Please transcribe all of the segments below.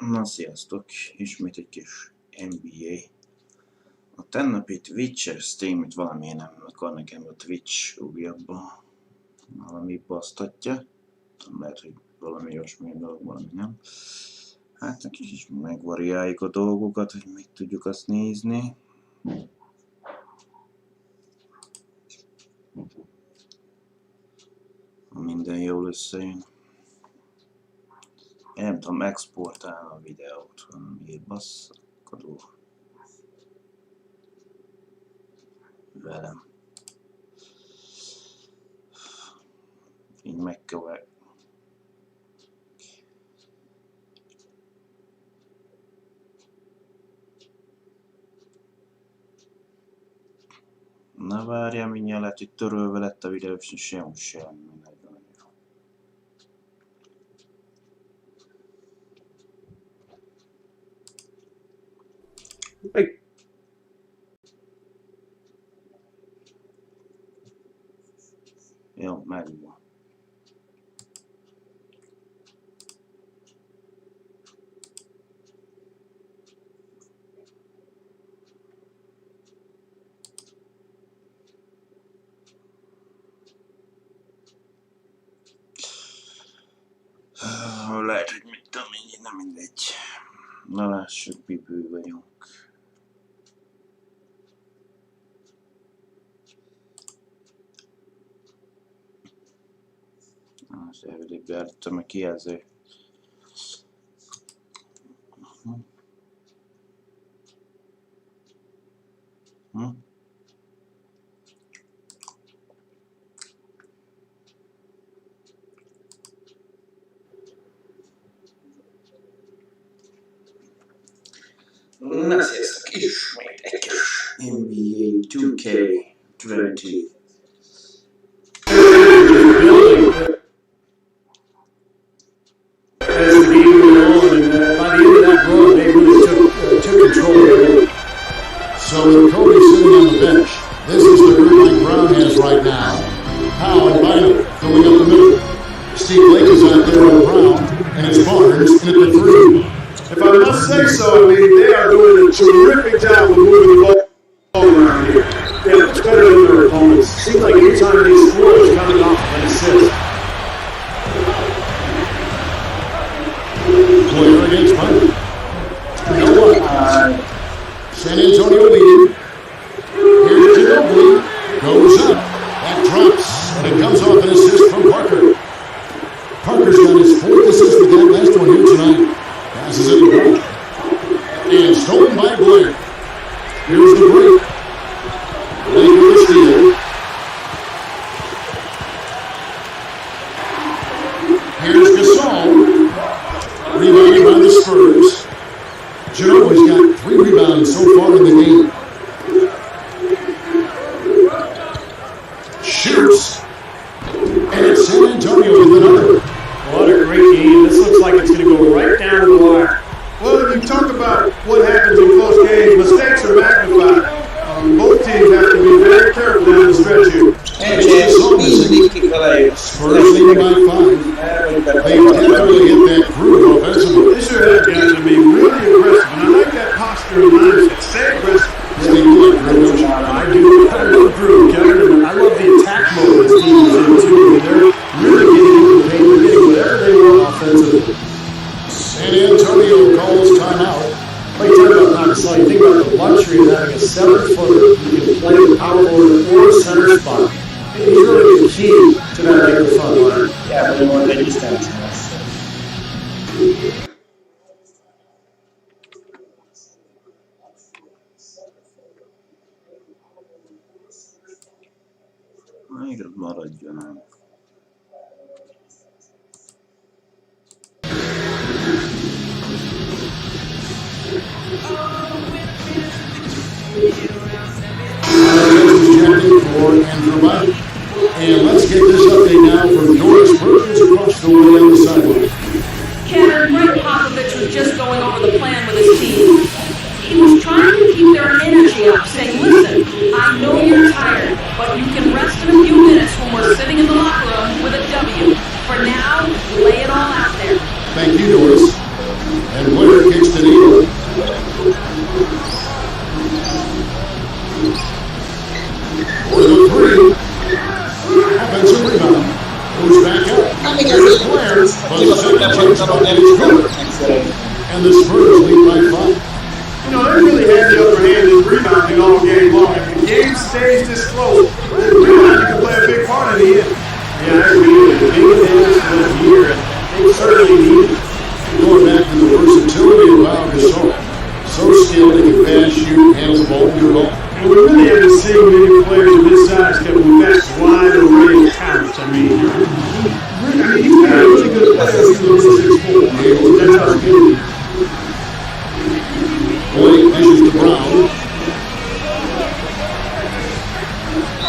Na sziasztok, ismét egy kis NBA. A tennapi Twitch-es streamit valamiért nem akar nekem a Twitch újabba. Valami basztatja. Lehet, hogy valami olyasmi dolog, valami nem. Hát egy kis megvariáljuk a dolgokat, hogy meg tudjuk azt nézni. Minden jól összejön. Én nem tudom exportálni a videót, miért basszakadó velem. Így megkövet. Na várjál, mindjárt lehet, hogy törölve lett a videó, és semmi. Hey. Jó, megvan. Lehet, hogy mit tudom én, nem mindegy. Na lássuk, pipő vagyunk. Az elvileg beállítottam a kijelző. Na sziasztok, ismét egy kis NBA 2K20. As the game went on, and by the end of that run, they really took control of it. So with Kobe sitting on the bench, this is the group like Brown has right now. Howe and Bynum filling up the middle. Steve Blake is out there on Brown, and it's Barnes in at the three. If I must say so, I mean, they are doing a terrific job of moving the ball around here. They're much better than their opponents. Seems like every time they score, it's coming off of an assist. Player against Bynum. No one. San Antonio leading. Here's Kiadó. Goes up. That drops. And it comes off an assist from Parker. Parker's got his fourth assist with that last one here tonight. Passes it to Brown. And stolen by Blair. Here's the break. Blake with the steal. Here's Gasol. Rebounded by the Spurs. Genoa's got 3 rebounds so far in the game. Shoots. And it's San Antonio with another. What a great game. This looks like it's going to go right down to the wire. Well, when you talk about what happens in close games, mistakes are magnified. Both teams have to be very careful down the stretch here. Spurs leading by 5. They definitely hit that groove offensively. They sure have, guys. I mean, really aggressive. And I like that posture and mindset. Stay aggressive. Stay good, Drew. I do. I love Drew, Kevin. I love the attack mode this team is in, too. I mean, they're really getting into the paint. They're getting whatever they want offensively. San Antonio calls timeout. Like you talk about Pakistan, you think about the luxury of having a 7-footer who can play the power forward or center spot. He's really the key to that microphone line. Yeah, but more than just that. Még maradjon ám. And let's get this update now from Norris Perkins across the way on the sideline. Ketten, Greg Popovich was just going over the plan with his team. He was trying to keep their energy up, saying, listen, I know you're tired, but you can rest in a few minutes when we're sitting in the locker room with a W. For now, lay it all out there. Thank you, Norris. second chance shot is good. And the Spurs lead by 5. You know, they really had the upper hand in rebounding all game long. If the game stays this close, rebounding can play a big part in the end. Yeah, I agree. The big advantage for this year, and they certainly need it. Going back to the versatility of Pau Gasol. So skilled, he can pass, shoot, handle the ball, do it all. And we really haven't seen many players of this size that with that wide array of talents. I mean, you can have really good players who are 6'4". That's how skilled he is. Blake dishes to Brown.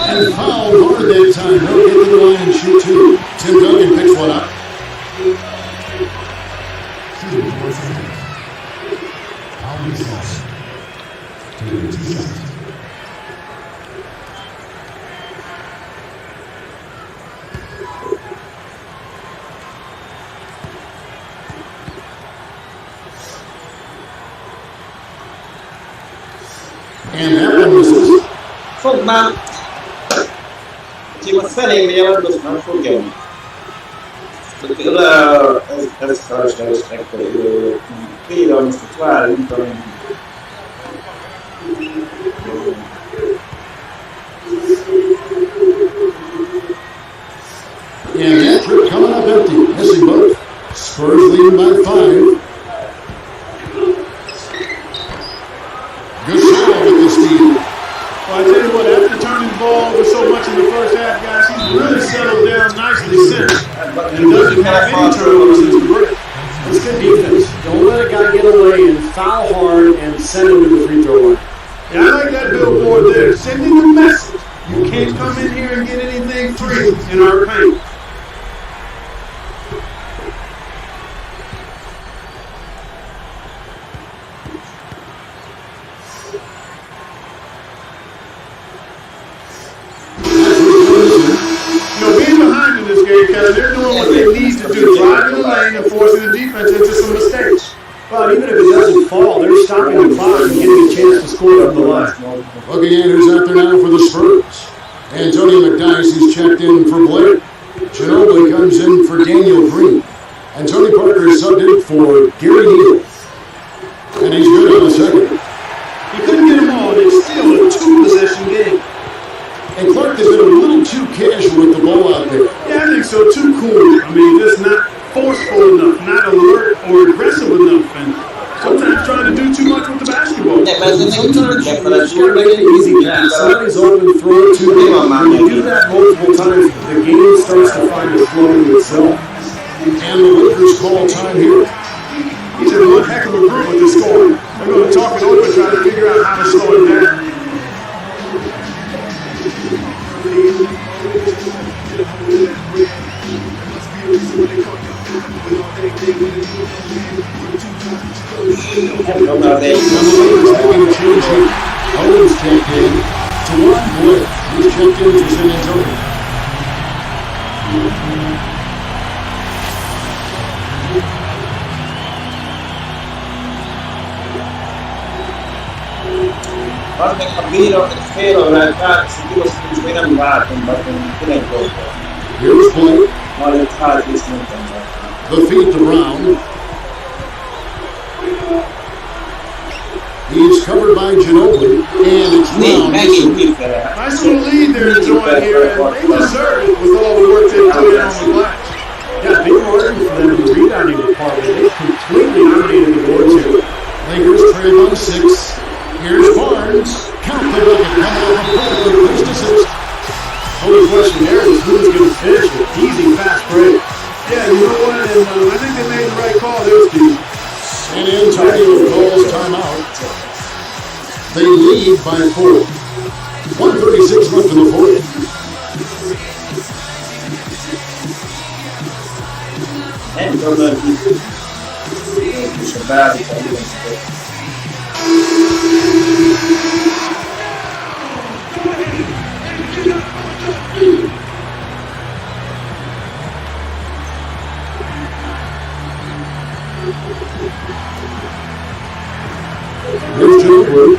And fouled hard that time. He'll get to the line and shoot two. Tim Duncan picks one up. And that one misses. Fogná! Úgyhogy most felénk jelent, nem fog jönni. Ez felesleges ekkor. Például most itt várjunk, talán. And that trip coming up empty. Missing both. Spurs leading by 5. Gasol with the steal. Well, I tell you what, after turning the ball over so much in the first half, guys, he's really settled down nicely since. And he doesn't have any turnovers since the break. It's good defense. Don't let a guy get away and foul hard and send him to the free throw line. Yeah, I like that billboard there. Sending a message. You can't come in here and get anything free in our paint. They're doing what they need to do, driving the lane and forcing the defense into some mistakes. But even if it doesn't fall, they're stopping the clock and getting a chance to score from the line. Looking at who's out there now for the Spurs. Antonio McDyess is checked in for Blake. Ginobili comes in for Daniel Green. And Tony Parker is subbed in for Gary Neal. And he's good on the second. He couldn't get them all, and it's still a 2-possession game. And Clark has been a little too casual with the ball out there. Yeah, I think so. Too cool. I mean, just not forceful enough, not alert or aggressive enough, and sometimes trying to do too much with the basketball. Sometimes you gotta make it easy pass. Somebody's open, throw it to them. When you do that multiple times, the game starts to find a flow in itself. And the Lakers call time here. He's in one heck of a group with the score. They're going to talk it over and try to figure out how to slow it down. Owens checked in to one Blake. He's checked in for San Antonio. Guarda che capito che spero ragazzi, io sto sperando un Here's Blake. ma le carte sono The feed to Brown. He's covered by Ginobili, and it's Brown. Nice little lead they're enjoying here, and they deserve it with all the work they've put in on the glass. Yeah, big margin for them in the rebounding department. They completely dominated the boards here. Lakers trail on 6. Here's Barnes. Count the bucket. Coming off a perfectly placed assist. Only question there was who was going to finish with easy fast break. Yeah, you know what? And I think they made the right call there, Steve. San Antonio calls timeout. They lead by 4. 1:36 left in the fourth. And from the bad. Here's Ginobili.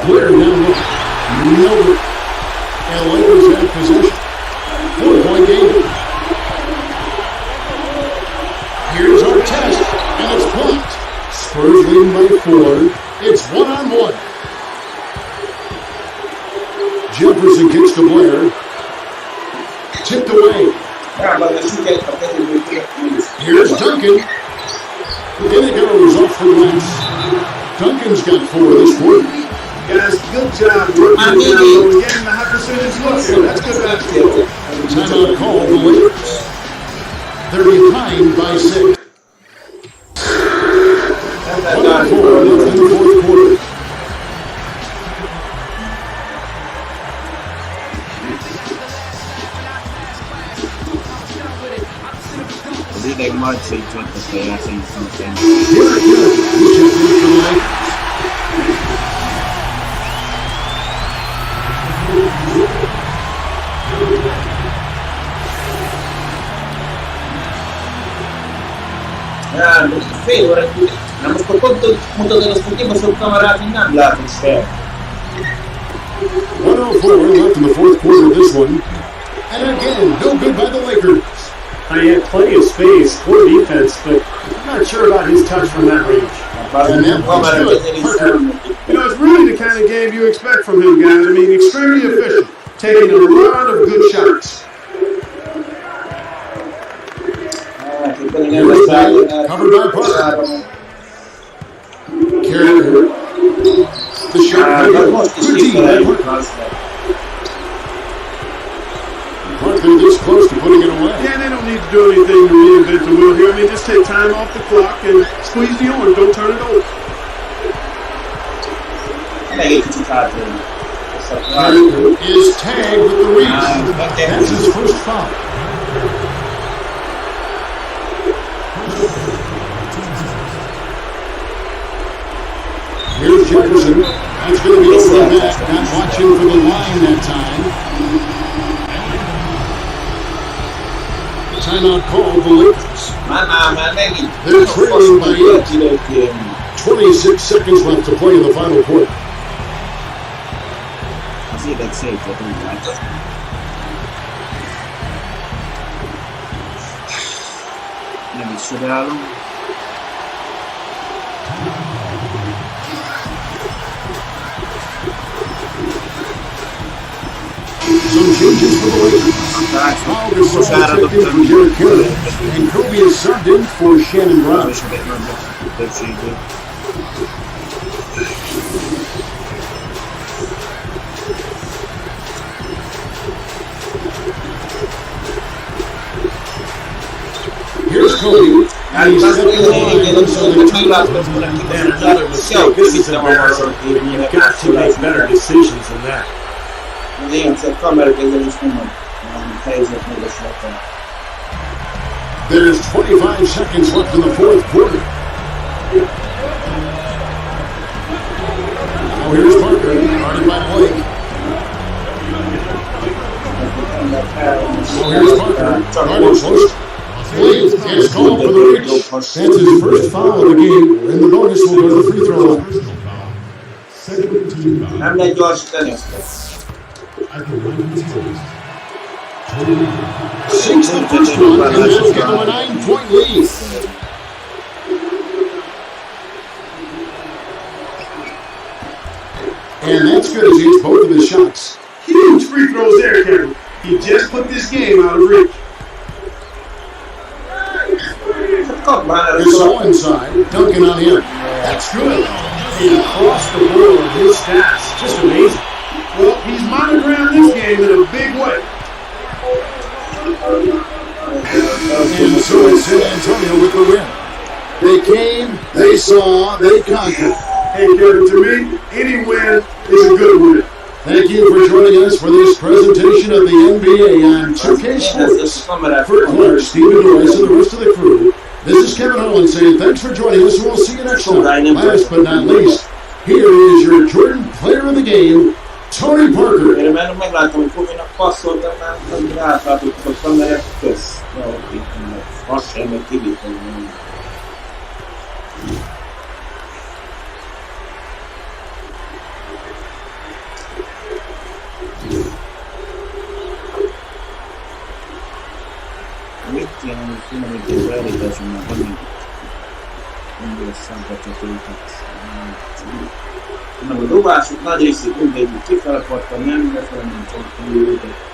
Clear down low. No. And the Lakers have possession. 4-point game. Here's our test, and it's blocked. Spurs leading by 4. It's 1-on-1. Jefferson kicks to Blair. Tipped away. Here's Duncan. In it goes off the glass. Duncan's got 4 this quarter. Guys, good job working it down low and getting the high percentage look here. That's good basketball. Timeout call the Lakers. They're behind by 6. 1-4 left in the fourth quarter. They might say 20 play, I think something. Here it is. He checked in for the Lakers. Feo, andamos por puntos de los últimos subcamaradas en nada. 104 left in the fourth quarter of this one. And again, no good by the Lakers. He had plenty of space for defense, but I'm not sure about his touch from that range. And that one's good. You know, it's really the kind of game you expect from him, guys. I mean, extremely efficient, taking a lot of good shots. Here's back, covered by Parker. Carrier. The shot. Good team by Parker. Parker this close to putting it away. Yeah, they don't need to do anything to reinvent the wheel here. I mean, just take time off the clock and squeeze the arm. Don't turn it over. Carrier is tagged with the reach. That's his first foul. Here's Jefferson. That's going to be over the net. Not watching for the line that time. Timeout called the Lakers. They're trailing by 8. 26 seconds left to play in the final quarter. I see that safe, I think that's Maybe Sudalo. Some changes for the Lakers. Foul Gasol checked in for Jared Ketten, and Kobe is subbed in for Shannon Brown. Here's Kobe. And he's stepping the line, so the And another mistake. This is embarrassing. You've got to make better decisions than that. There's 25 seconds left in the fourth quarter. Now here's Parker, guarded by Blake. Now here's Parker, guarded close. Blake is called for the reach. That's his first foul of the game, and the bonus will go to the free throw line. I'm not Josh Dennis. 6 in the first one, and that'll give them a 9-point lead. And that's good as he hits both of his shots. Huge free throws there, Kevin. He just put this game out of reach. Gasol inside, Duncan on him. That's good. And across the board, his stats, just amazing. Well, he's monogrammed this game in a big way. And so it's San Antonio with the win. They came, they saw, they conquered. Hey, Kevin, to me, any win is a good win. Thank you for joining us for this presentation of the NBA on 2K Sports. For Clark, Stephen Norris, and the rest of the crew, this is Kevin Holland saying thanks for joining us, and we'll see you next time. Last but not least, here is your Jordan Player of the Game, Tony Parker. finomítésre elégesen már van mindig szállgatható őket. Nem, a dobások nagy részét mindegyik kifele pattan, nem befele, nem csak őket.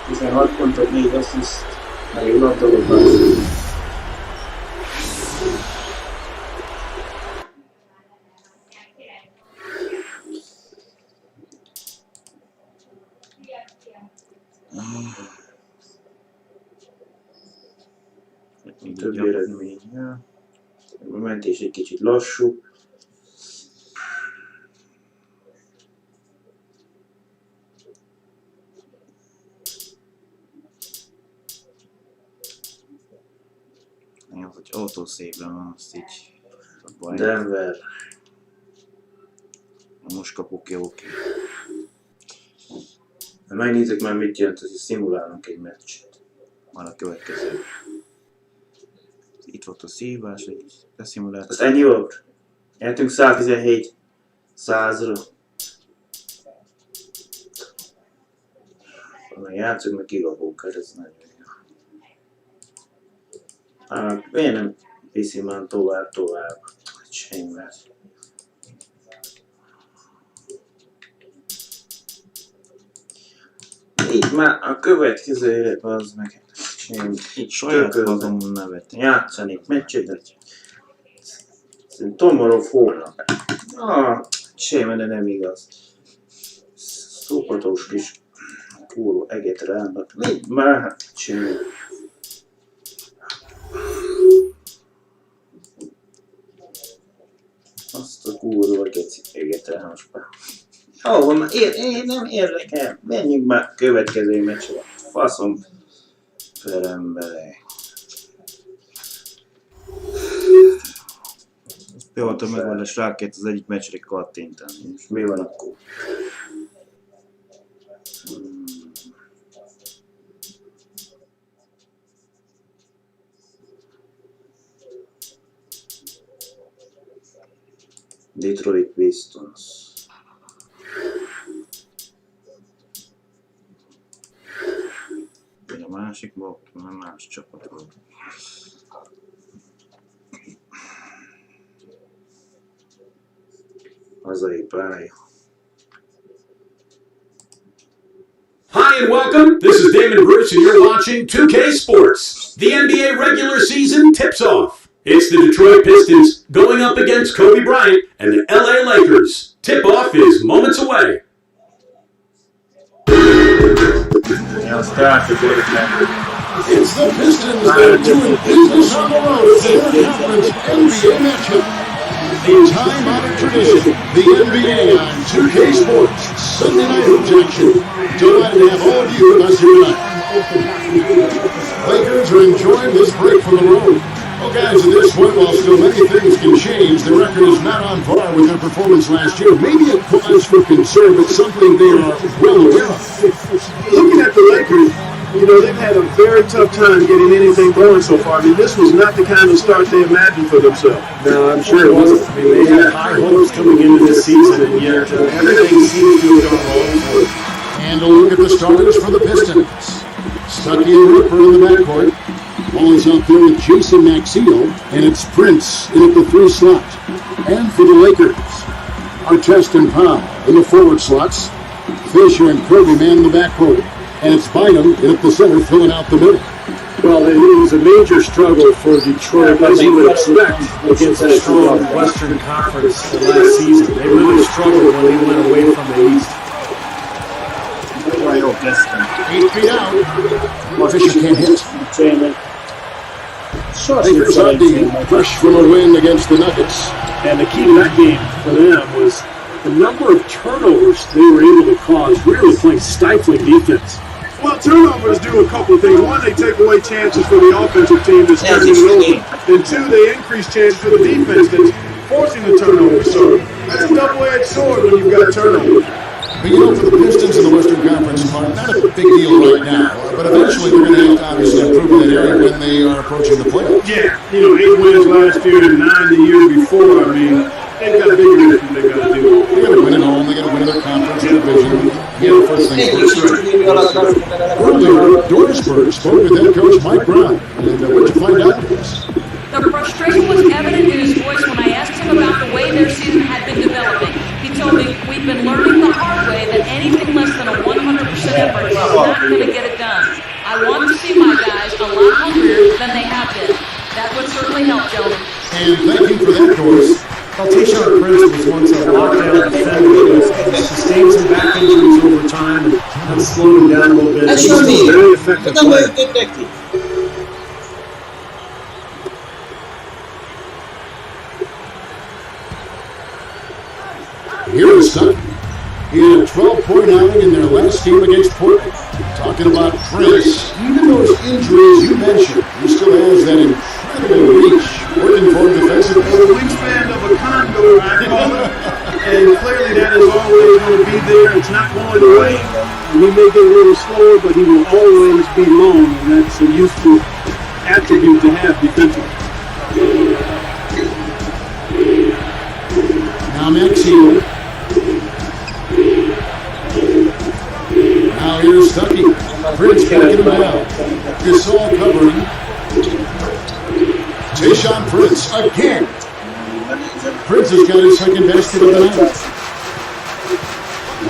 Hiszen 6 pontot, 4 assziszt, elég labdalobás. Több eredmény. A mentés egy kicsit lassú. Az, hogy autószévben van, azt így a baj. Denver. Most kapok ki, oké. Megnézzük már mit jelent, hogy szimulálunk egy meccset. Van a következő. Itt volt a szívás, egy beszimulált. Az ennyi volt? Eltünk 117 100-ra. Onnan játszunk, meg kigabók, ez nagyon jó. Hát, miért nem viszi már tovább? Semmi lesz. Így már a következő életben az meg így saját magamon nevet. Játszanék meccset. Tomorrow holnap. Semmi, de nem igaz. Szopatós kis kúró eget rámnak. Mit már? Semmi. Azt a kúró eget rámnak. Nem érdekel. Menjünk már következő meccsre. Faszom. Ferembele. Például a megoldás rákért az egyik meccsre kattintani. És mi van akkor? Detroit Pistons. A másik volt, nem más csapat volt. Hazai pálya. Hi and welcome. This is Damon Bruce and you're watching 2K Sports. The NBA regular season tips off. It's the Detroit Pistons going up against Kobe Bryant and the LA Lakers. Tip-off is moments away. It's the Pistons that are doing business on the road as the conference NBA matchup. A time-honored tradition, the NBA on 2K Sports, Sunday night hoops action. Delighted to have all of you with us here tonight. Lakers are enjoying this break from the road. Well, guys, at this point, while still many things can change, the record is not on par with their performance last year. Maybe a cause for concern, but something they are well aware of. Looking at the Lakers, you know, they've had a very tough time getting anything going so far. I mean, this was not the kind of start they imagined for themselves. No, I'm sure it wasn't. I mean, they had high hopes coming into this season, and yet everything seems to have gone wrong for them. And a look at the starters for the Pistons. Stuckey and Ripper in the backcourt. Ball is out there with Jason Maxio, and it's Prince in at the 3 slot. And for the Lakers, Artest and Powell in the forward slots. Fisher and Kirby man in the backcourt. And it's Bynum in at the center filling out the middle. Well, it was a major struggle for Detroit, as you would expect, Against a strong Western Conference last season. They really struggled when they went away from the East. 8 feet out. Fisher can't hit. Lakers on the fresh from a win against the Nuggets. And the key to that game for them was the number of turnovers they were able to cause, really playing stifling defense. Well, turnovers do a couple of things. One, they take away chances for the offensive team that's turning it over. And two, they increase chances for the defense that's forcing the turnovers. So that's a double-edged sword when you've got turnovers. But you know, for the Pistons in the Western Conference, Clark, not a big deal right now. But eventually they're going to have to obviously improve in that area when they are approaching the playoffs. Yeah, 8 wins last year and 9 the year before. I mean, they've got bigger issues they got to do. They got to win at home. They got to win in their conference division. Yeah, the first thing first. Earlier, Dorisburg spoke with head coach Mike Brown. And what'd you find out of this? The frustration was evident in his voice when I asked him about the way their season had been developing. He told me, we've been learning the hard way that anything less than a 100% effort is not going to get it done. I want to see my guys a lot hungrier than they have been. That would certainly help, gentlemen. And thank you for that, Doris. Tayshaun Prince was once a lockdown defender. He sustained some back injuries over time and kind of slowed him down a little bit. He's still a very effective player. Here is Sutton. He had a 12-point outing in their last game against Portland. Talking about Prince, even those injuries you mentioned, he still has that incredible reach. Working for him defensively. The wingspan of a condor, I call it. And clearly that is always going to be there. It's not going away. He may get a little slower, but he will always be long, and that's a useful attribute to have defensively. Now Maxine. Now here's Stuckey. Prince backing him out. Gasol covering. Tayshaun Prince again. Prince has got his second basket of the night.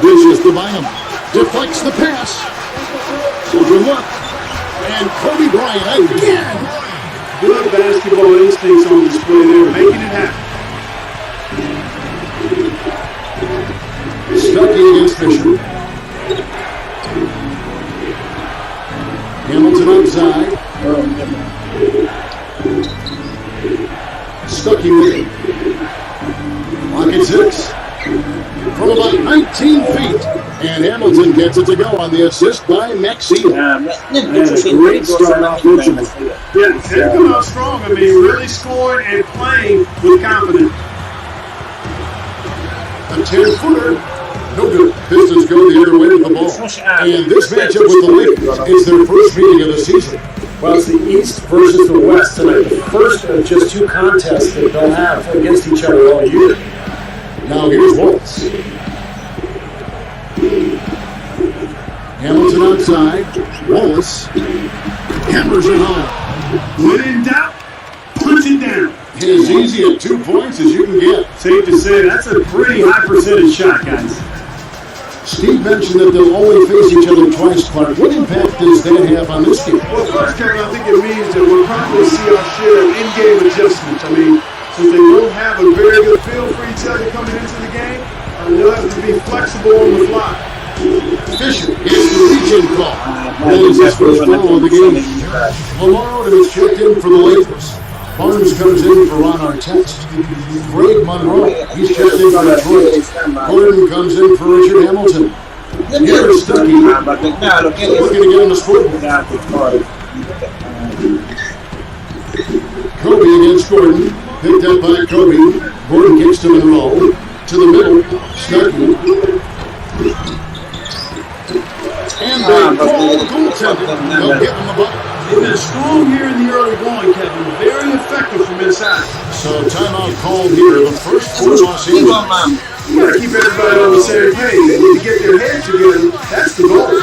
Dishes to Bynum. Deflects the pass. Good luck. And Kobe Bryant again. Good basketball instincts on display there, making it happen. Stuckey against Fisher. Hamilton outside. Stuckey with it. Clock at 6. From about 19 feet. And Hamilton gets it to go on the assist by Maxine. Great start offensively. Yeah, they've come out strong. I mean, really scoring and playing with confidence. A 10-footer. No good. Pistons go the other way with the ball. And this matchup with the Lakers is their first meeting of the season. Well, it's the East versus the West tonight. The first of just 2 contests that they'll have against each other all year. Now here's Wallace. Hamilton outside. Wallace hammers it home. When in doubt, punch it down. As easy at 2 points as you can get. Safe to say, that's a pretty high percentage shot, guys. Steve mentioned that they'll only face each other twice, Clark. What impact does that have on this game? Well, first, Kevin, I think it means that we'll probably see our share of in-game adjustments. I mean, since they won't have a very good feel for each other coming into the game, they'll have to be flexible on the fly. Fisher gets the reach-in call. That is his first foul of the game. Lamar Odom is checked in for the Lakers. Barnes comes in for Ron Artest. Greg Monroe, he's checked in for Detroit. Gordon comes in for Richard Hamilton. Here's Stuckey. Looking to get on the scoreboard. Kobe against Gordon. Picked up by Kobe. Gordon kicks to Monroe. To the middle. Stuckey. And they call the goaltender. They'll give him the bucket. They've been strong here in the early going, Kevin. Very effective from inside. So timeout called here. The first for Los Angeles. You got to keep everybody on the same page. They need to get their heads together. That's the goal.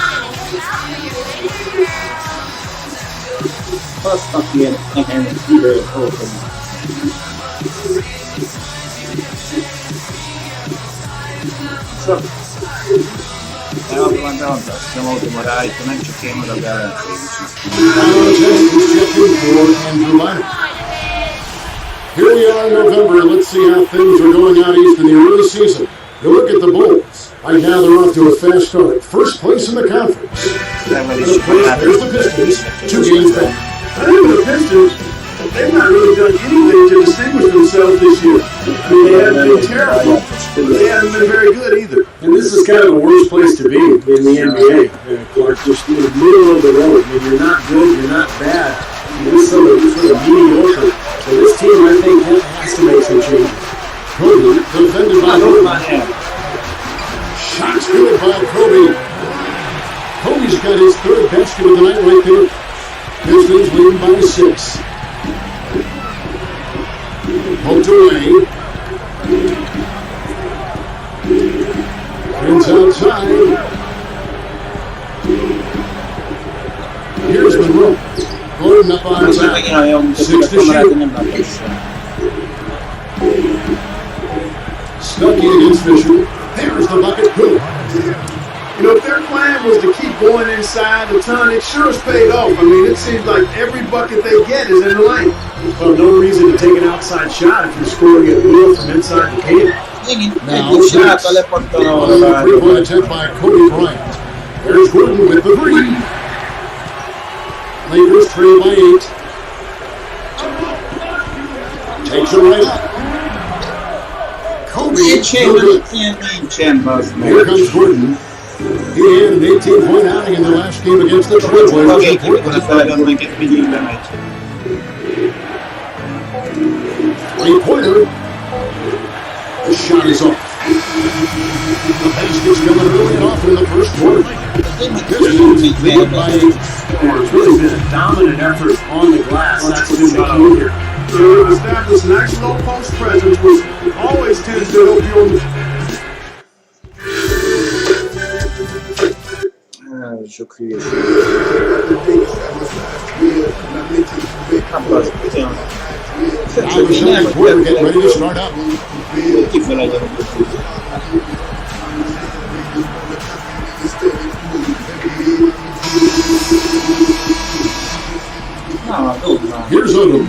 Siamo automorali, non giochiamo da gara. Here we are in November. Let's see how things are going out east in the early season. You look at the Bulls. Right now they're off to a fast start. First place in the conference. There's the Pistons. 2 games back. I think the Pistons, they've not really done anything to distinguish themselves this year. I mean, they haven't been terrible, but they haven't been very good either. And this is kind of the worst place to be in the NBA, Clark. Just in the middle of the road. I mean, you're not good, you're not bad. You're just sort of mediocre. So this team, I think, has to make some changes. Kobe defended by Odom. Shots good He's got his third basket of the night right there. Pistons leading by 6. Poked away. Prince outside. Here's Monroe. Gordon up on top. 6 to shoot. Stuckey against Fisher. There's the bucket. Good. You know, if their plan was to keep going inside the ton, it sure has paid off. I mean, it seems like every bucket they get is in the lane. Well, no reason to take an outside shot if you're scoring at will from inside the paint. Now, on a three-point attempt by Kobe Bryant. There's Gordon with the 3. Lakers trail by 8. Takes it right up. Kobe, no good. Here comes Gordon. He had an 18-point outing in the last game against the Trailblazers. Three-pointer. The shot is off. The basket's coming early and often in the first quarter. Pistons lead by 8. It's really been a dominant effort on the glass. That's been the key here. They've established nice low post presence, which always tends to help you on the... Çok iyi. Now the second quarter getting ready to start up. Here's Odom.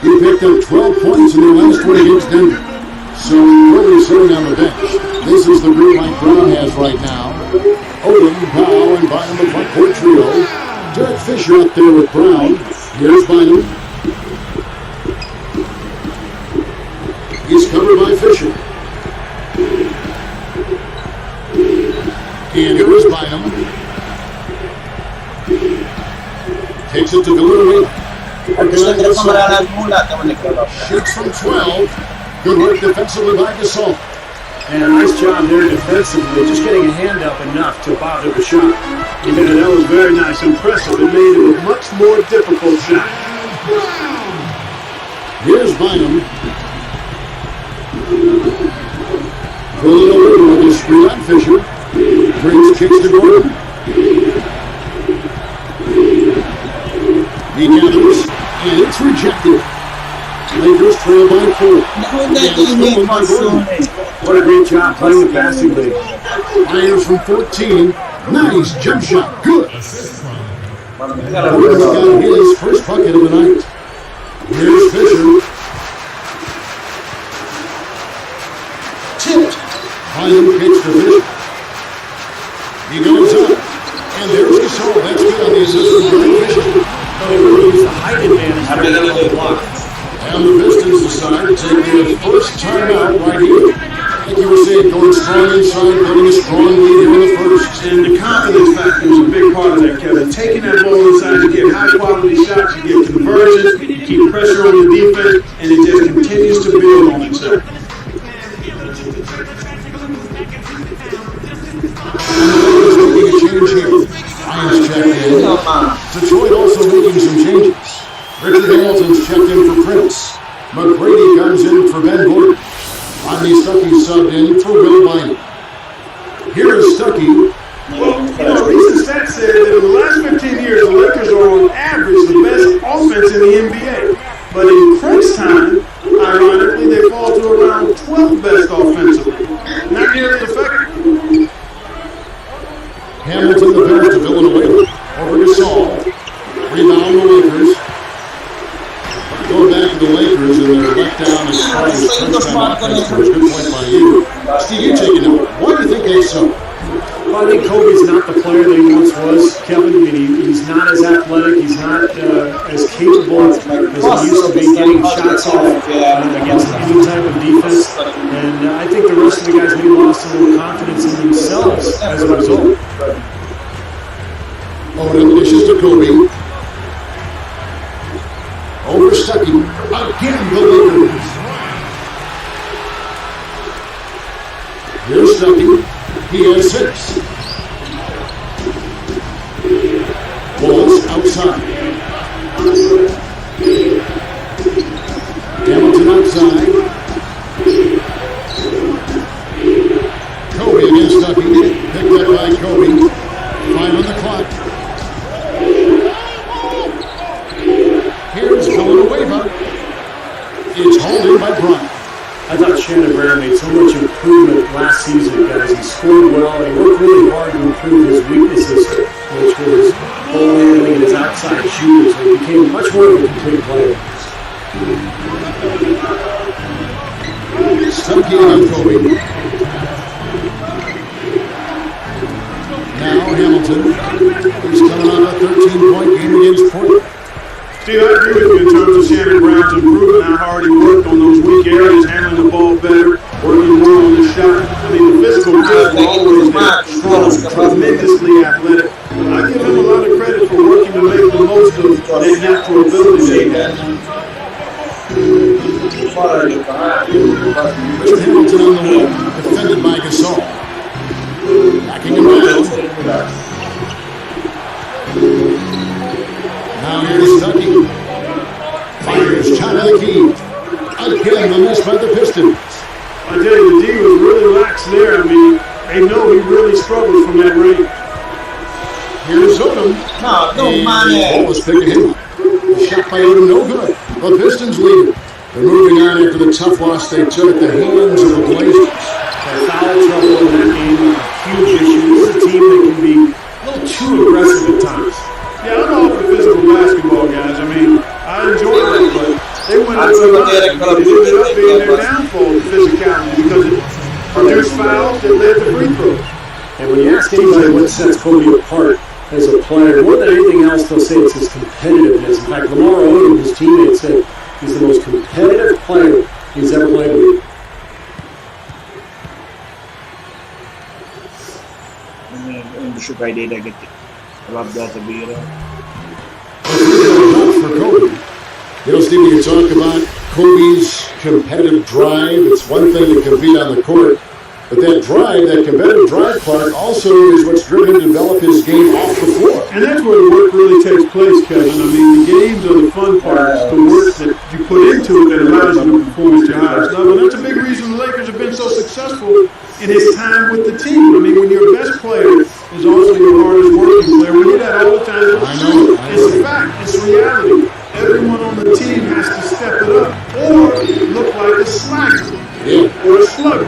He picked up 12 points in their last one against Denver. So Curry's sitting on the bench. This is the green light Brown has right now. Odom, Powell, and Bynum, the front court trio. Derek Fisher up there with Brown. Here's Bynum. He's covered by Fisher. And here's Bynum. Takes it to Villanueva. Shoots from 12. Good work defensively by Gasol. And a nice job there defensively, just getting a hand up enough to bother the shot. Yeah, that was very nice, impressive. It made it a much more difficult shot. Here's Bynum. Pulling over with his screen on Fisher. Brings kicks to Gordon. He gathers, and it's rejected. Lakers trail by 4. What a great job playing the passing league. Myers from 14. Nice jump shot. Good. Gordon's got his first bucket of the night. Here's Fisher. Tipped. Bynum pitch to Fisher. He goes up. And there's Gasol. That's good on the assist from Fisher. They really use the height advantage for the block. And the Pistons decide to take their first timeout right here. Like you were saying, going strong inside, building a strong lead here in the first. And the confidence factor is a big part of that, Kevin. Taking that ball inside, you get high-quality shots, you get conversions, you keep pressure on the defense, and it just continues to build on itself. And the Lakers making a change here. Ryan's checked in. Detroit also making some changes. Richard Hamilton's checked in for Prince. McGrady comes in for Ben Gordon. Rodney Stuckey subbed in for Will Bynum. Here is Stuckey. Well, a recent stat said that in the last 15 years, the Lakers are on average the best offense in the NBA. But in crunch time, ironically, they fall to around 12th best offensively. Not nearly effective. Hamilton the pass to Villanueva. Over to Gasol. Rebound the Lakers. Going back to the Lakers, and they're let down as far as touchdown offense. Good point by you. Steve, you take it out. Why do you think that's so? Well, I think Kobe's not the player that he once was, Kevin. I mean, he's not as athletic. He's not as capable as he used to be getting shots off against any type of defense. And I think the rest of the guys may have lost a little confidence in themselves as a result. Odom dishes to Kobe. Over Stuckey. Again, the Lakers. Here's Stuckey. He has 6. left side. Hamilton outside. Kobe against Stuckey. Picked up by Kobe. 5 on the clock. Here's Villanueva. It's holding by Bryant. I thought Shannon Brown made so much improvement last season, guys. He scored well, and he worked really hard to improve his weaknesses, which was ball handling and his outside shooting, so he became much more of a complete player. Stuckey on Kobe. Now Hamilton. He's coming off a 13-point game against Portland. Steve, I agree with you in terms of Shannon Brown's improvement, how hard he worked on those weak areas, handling the ball better, working more on the shot. I mean, the physical gifts were always there, strong, tremendously athletic. I give him a lot of credit for working to make the most of that natural ability that he has. Richard Hamilton on the wing, defended by Gasol. Backing him down. Now here's Stuckey. Fires shot of the key. Again, the miss by the Pistons. I tell you, the D was really lax there. I mean, they know he really struggled from that range. Here's Odom. No, And man. the ball was picking him up. The shot by Odom, no good. The Pistons lead it. They're moving on after the tough loss they took at the hands of the Blazers. Foul trouble in that game, a huge issue. This is a team that can be a little too aggressive at times. Yeah, I'm all for physical basketball, guys. I mean, I enjoy it, but they went up to the line. It ended up being their downfall, the physicality, because it produced fouls that led to free throws. And when you ask anybody what sets Kobe apart as a player, more than anything else, they'll say it's his competitiveness. In fact, Lamar Odom, his teammate, said he's the most competitive player he's ever played with. For Kobe. You know, Steve, you talk about Kobe's competitive drive. It's one thing to compete on the court, but that drive, that competitive drive part, also is what's driven him to develop his game off the floor. And that's where the work really takes place, Kevin. I mean, the games are the fun part. It's the work that you put into it that allows you to perform at your highest level. And that's a big reason the Lakers have been so successful in his time with the team. I mean, when your best player is also your hardest working player, we hear that all the time. It's a fact. It's reality. Everyone on the team has to step it up or look like a slacker or a slugger.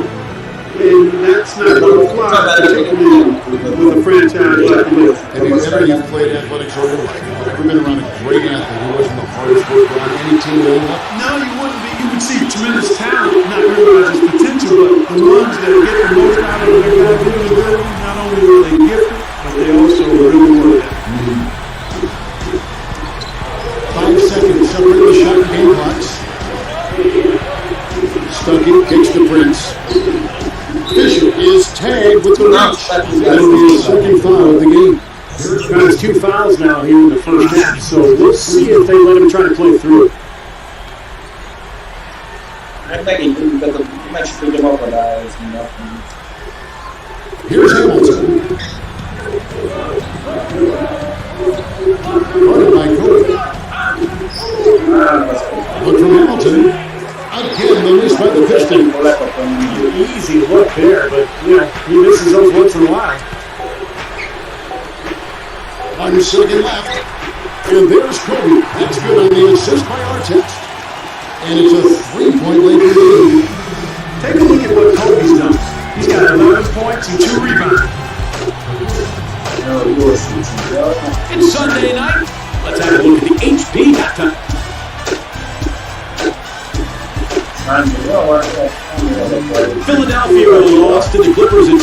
And that's not going to fly, particularly with a franchise like the Lakers. Have you ever played athletics all your life? Have you ever been around a great athlete who wasn't the hardest worker on any team they left? No, you wouldn't be. You would see tremendous talent, not realize his potential, but the ones that get the most out of their God-given ability, not only are they gifted, but they also really work at it. 5 seconds separate the shot and game clocks. Stuckey kicks the Prince. Fisher is tagged with the reach. That'll be his second foul of the game. There's 2 fouls now here in the first half, so we'll see if they let him try to play through it. Here's Hamilton. Guarded by Kobe. Look from Hamilton. Again, the miss by the Pistons. Easy look there, but, you know, he misses those once in a while. 1 second left. And there's Kobe. That's good on the assist by Artest. And it's a 3-point Lakers lead. Take a look at what Kobe's done. He's got 11 points and 2 rebounds. It's Sunday night. Let's have a look at the HP halftime. Philadelphia lost to the Clippers in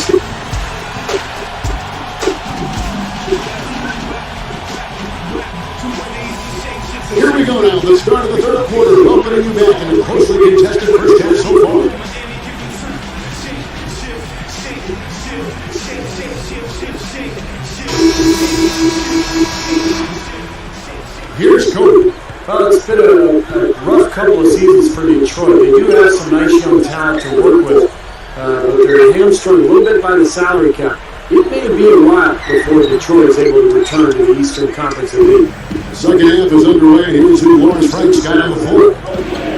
Here we go now, the start of the third quarter, welcoming you back in a closely contested first half so far. Here's Kobe. Well, it's been a rough couple of seasons for Detroit. They do have some nice young talent to work with, but they're hamstrung a little bit by the salary cap. it may be a while before Detroit is able to return to the Eastern Conference Elite. The second half is underway. Here's who Lawrence Frank's got on the floor.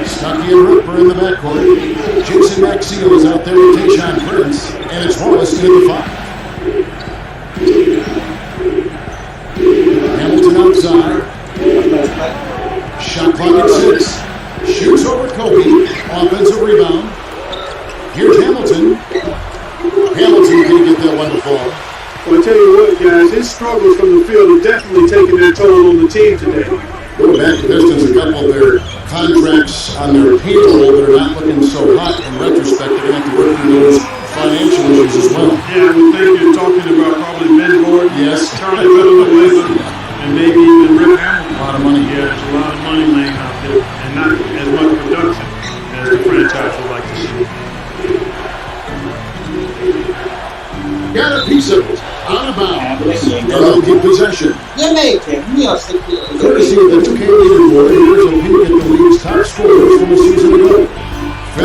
Stuckey and Ripper in the backcourt. Jason Maxfield is out there with Tayshaun Prince. And it's Wallace in the 5. Hamilton outside. Shot clock at 6. Shoots over Kobe. Offensive rebound. Here's Hamilton. Hamilton can't get that one to fall. Well, I tell you what, guys, his struggles from the field are definitely taking their toll on the team today. Going back to Pistons, a couple of their contracts on their payroll that are not looking so hot in retrospect. They're going to have to work through those financial issues as well. Yeah, I would think you're talking about probably Ben Gordon, Yes. Charlie Whittle, and maybe even Rip Hamilton. A lot of money. Yeah, there's a lot of money laying out there, and not as much production as the franchise would like to see. Got a piece of it. Out of bounds. And they'll get possession. Courtesy of the 2K leaderboard, here's a peek at the league's top scorers from a season ago. He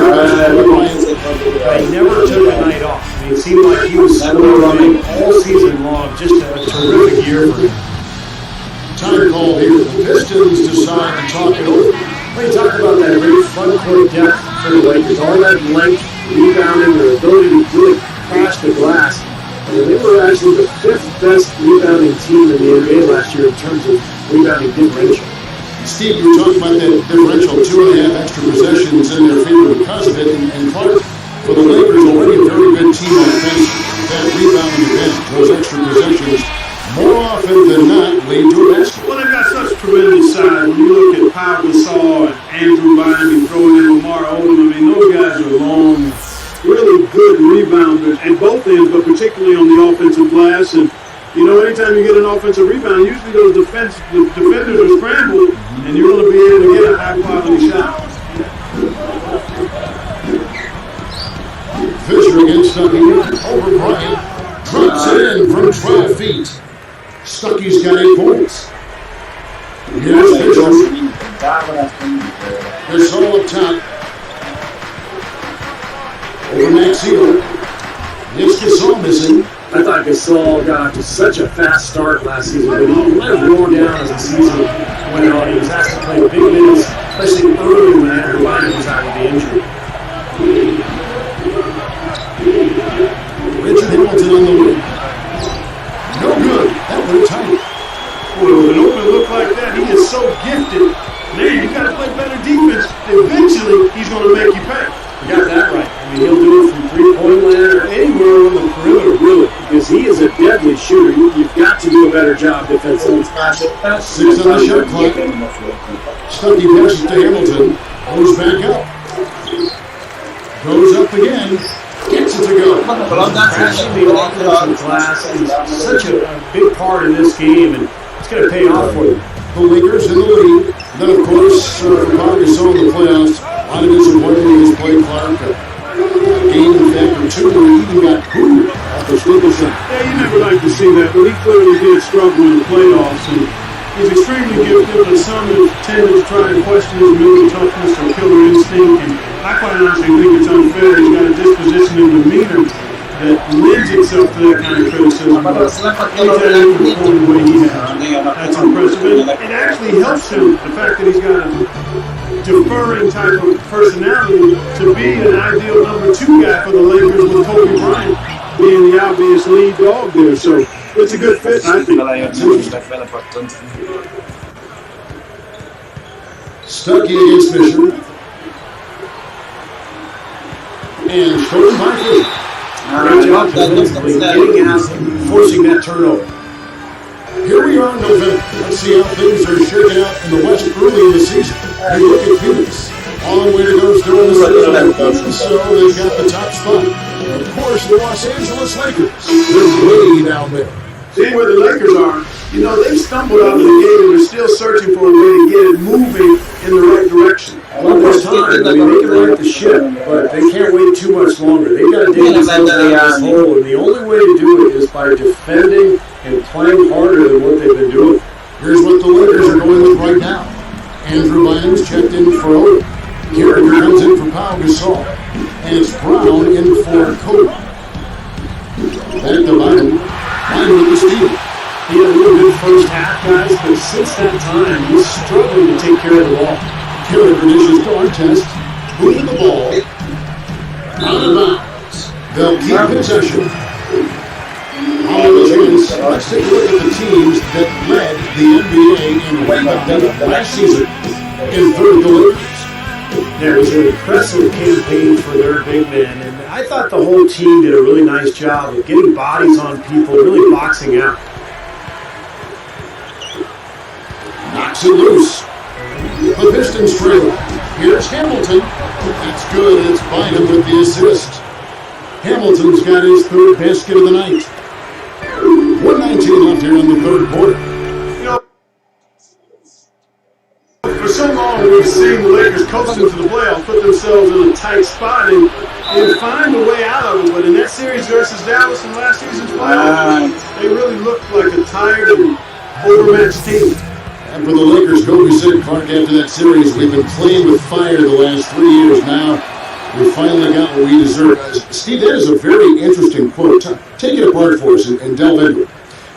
never took a night off. I mean, it seemed like he was scoring all season long. Just a terrific year for him. Time call here. The Pistons decide to talk it over. When you talk about that great front court depth for the Lakers, all that length, rebounding, their ability to really crash the glass. And they were actually the 5th best rebounding team in the NBA last year in terms of rebounding differential. Steve, you were talking about that differential, 2.5 extra possessions in their favor because of it. And Clark, for the Lakers, already a very good team on offense. That rebounding advantage, those extra possessions, more often than not, lead to a basket. Well, they've got such tremendous size. When you look at Pau Gasol and Andrew Bynum, you throw in Lamar Odom, I mean, those guys are long, really good rebounders at both ends, but particularly on the offensive glass. And, you know, anytime you get an offensive rebound, usually those defenders are scrambled, and you're going to be able to get a high-quality shot. Fisher against Stuckey. Over Bryant. Drops it in from 12 feet. Stuckey's got 8 points. Here's Fisher. Gasol up top. Over Maxfield. It's Gasol missing. I thought Gasol got off to such a fast start last season, but he let it roll down as the season went on. He was asked to play big minutes, especially early when Andrew Bynum was out with the injury. Richard Hamilton on the wing. No good. That went tight. Boy, with an open look like that, he is so gifted. Man, you got to play better defense. Eventually, he's going to make you pay. You got that right. I mean, he'll do it from three-point land or anywhere on the perimeter, really, because he is a deadly shooter. You've got to do a better job defensively. 6 on the shot clock. Stuckey passes to Hamilton. Goes back up. Goes up again. Gets it to go. Crashing the offensive glass is such a big part of this game, and it's going to pay off for them. The Lakers in the lead. Then, of course, for Pau Gasol in the playoffs, a lot of disappointment in his play, Clark. Game, in fact, or 2 where he even got booed off the Stapleton. Yeah, you never like to see that, but he clearly did struggle in the playoffs. And he's extremely gifted, but some have tended to try to question his mental toughness or killer instinct. And I quite honestly think it's unfair. He's got a disposition and demeanor that lends itself to that kind of criticism. But anytime he can perform the way he has, that's impressive. And it actually helps him, the fact that he's got a deferring type of personality to be an ideal number 2 guy for the Lakers with Kobe Bryant being the obvious lead dog there. So it's a good fit, I think. Stuckey against Fisher. And short by 3. Great job defensively, getting out and forcing that turnover. Here we are in November. Let's see how things are shaking out in the West early in the season. You look at Phoenix. Long way to go still in the season. So they've got the top spot. And of course, the Los Angeles Lakers. They're way down there. Seeing where the Lakers are, you know, they stumbled out of the game and they're still searching for a way to get it moving in the right direction. Well, there's time. I mean, they can right the ship, but they can't wait too much longer. They've got to dig themselves out of this hole, and the only way to do it is by defending and playing harder than what they've been doing. Here's what the Lakers are going with right now. Andrew Bynum's checked in for Odom. Carriger comes in for Pau Gasol. And it's Brown in for Kobe. Back to Bynum. guys, but since that time, he's struggling to take care of the ball. Carrier dishes to Artest. Moving the ball. Out of bounds. They'll keep possession. On the chance, let's take a look at the teams that led the NBA in rebounding last season in third the Lakers. There was an impressive campaign for their big men, and I thought the whole team did a really nice job of getting bodies on people, really boxing out. Knocks it loose. The Pistons trail. Here's Hamilton. That's good. It's Bynum with the assist. Hamilton's got his third basket of the night. 1:19 left here in the third quarter. You know, for so long we've seen the Lakers coasting to the playoffs, put themselves in a tight spot and find a way out of it. But in that series versus Dallas in last season's playoffs, they really looked like a tired and overmatched team. And for the Lakers, Kobe said, Clark, after that series, we've been playing with fire the last 3 years now. We finally got what we deserve. Steve, that is a very interesting quote. Take it apart for us and delve into it.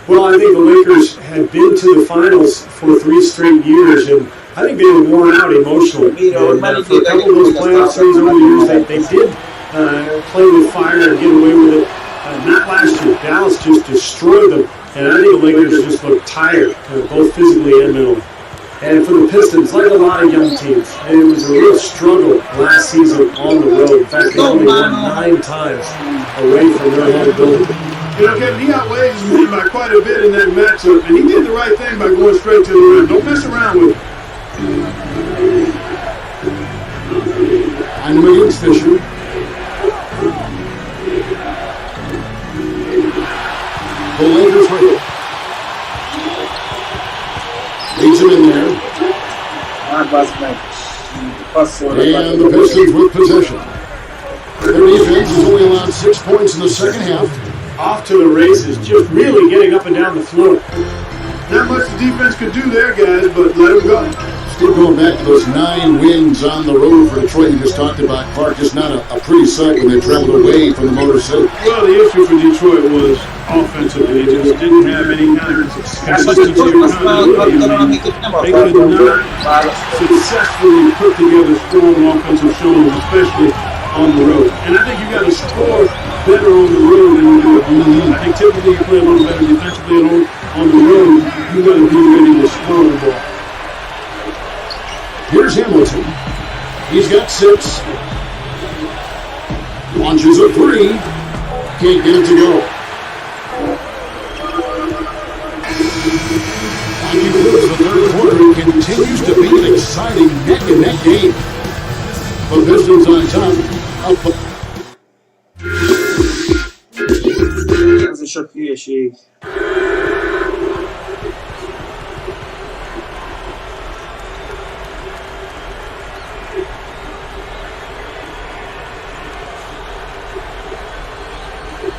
Well, I think the Lakers had been to the finals for 3 straight years, and I think they were worn out emotionally. And for a couple of those playoff series over the years, they did play with fire and get away with it. Not last year. Dallas just destroyed them, and I think the Lakers just looked tired, both physically and mentally. And for the Pistons, like a lot of young teams, it was a real struggle last season on the road. In fact, they only won 9 times away from their home building. You know, Kevin, he outweighs his man by quite a bit in that matchup, and he did the right thing by going straight to the rim. Don't mess around with it. And against Fisher. The Lakers with it. Leads him in there. And the Pistons with possession. Their defense has only allowed 6 points in the second half. Off to the races, just really getting up and down the floor. Not much the defense could do there, guys, but let them go. Still going back to those 9 wins on the road for Detroit you just talked about, Clark. Just not a pretty sight when they traveled away from the Motor City. Well, the issue for Detroit was offensively. They just didn't have any kind of consistency or continuity. They could not successfully put together strong offensive shows, especially on the road. And I think you got to score better on the road than you do at home. I think typically you play a little better defensively on the road. You got to be ready to score the ball. Here's Hamilton. He's got 6. Launches a 3. Can't get it to go. And he moves the third quarter. It continues to be an exciting neck-and-neck game. The Pistons on top. Ez is sok hülyeség.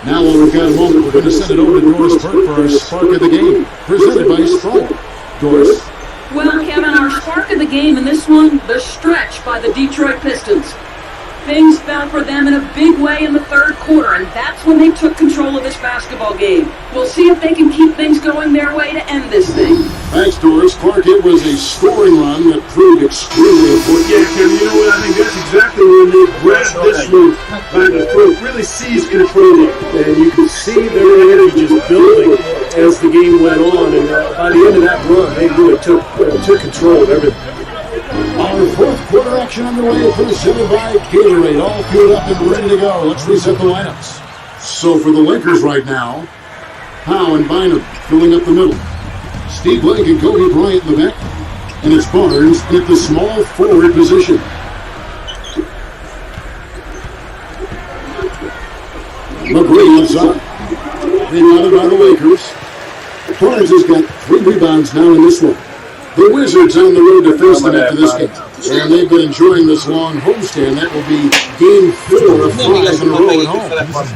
Now, while we've got a moment, we're going to send it over to Doris Park for our Spark of the Game, presented by Sproul. Doris? Well, Kevin, our spark of the game in this one, the stretch by the Detroit Pistons. Things fell for them in a big way in the third quarter, and that's when they took control of this basketball game. We'll see if they can keep things going their way to end this thing. Thanks, Doris. Clark, it was a scoring run that proved extremely important. Yeah, Kevin, you know what? I think that's exactly when they grabbed this one by the throat, really seized control of it. And you could see their energy just building as the game went on. And by the end of that run, they really took control of everything. Our fourth quarter action underway, presented by Gatorade, all fueled up and ready to go. Let's reset the lineups. So for the Lakers right now, Howe and Bynum filling up the middle. Steve Blake and Kobe Bryant in the back. And it's Barnes at the small forward position. McGree inside. Rebounded by the Lakers. Barnes has got 3 rebounds now in this one. The Wizards on the road to face them after this game. And they've been enjoying this long homestand. That will be game 4 of 5 in a row at home.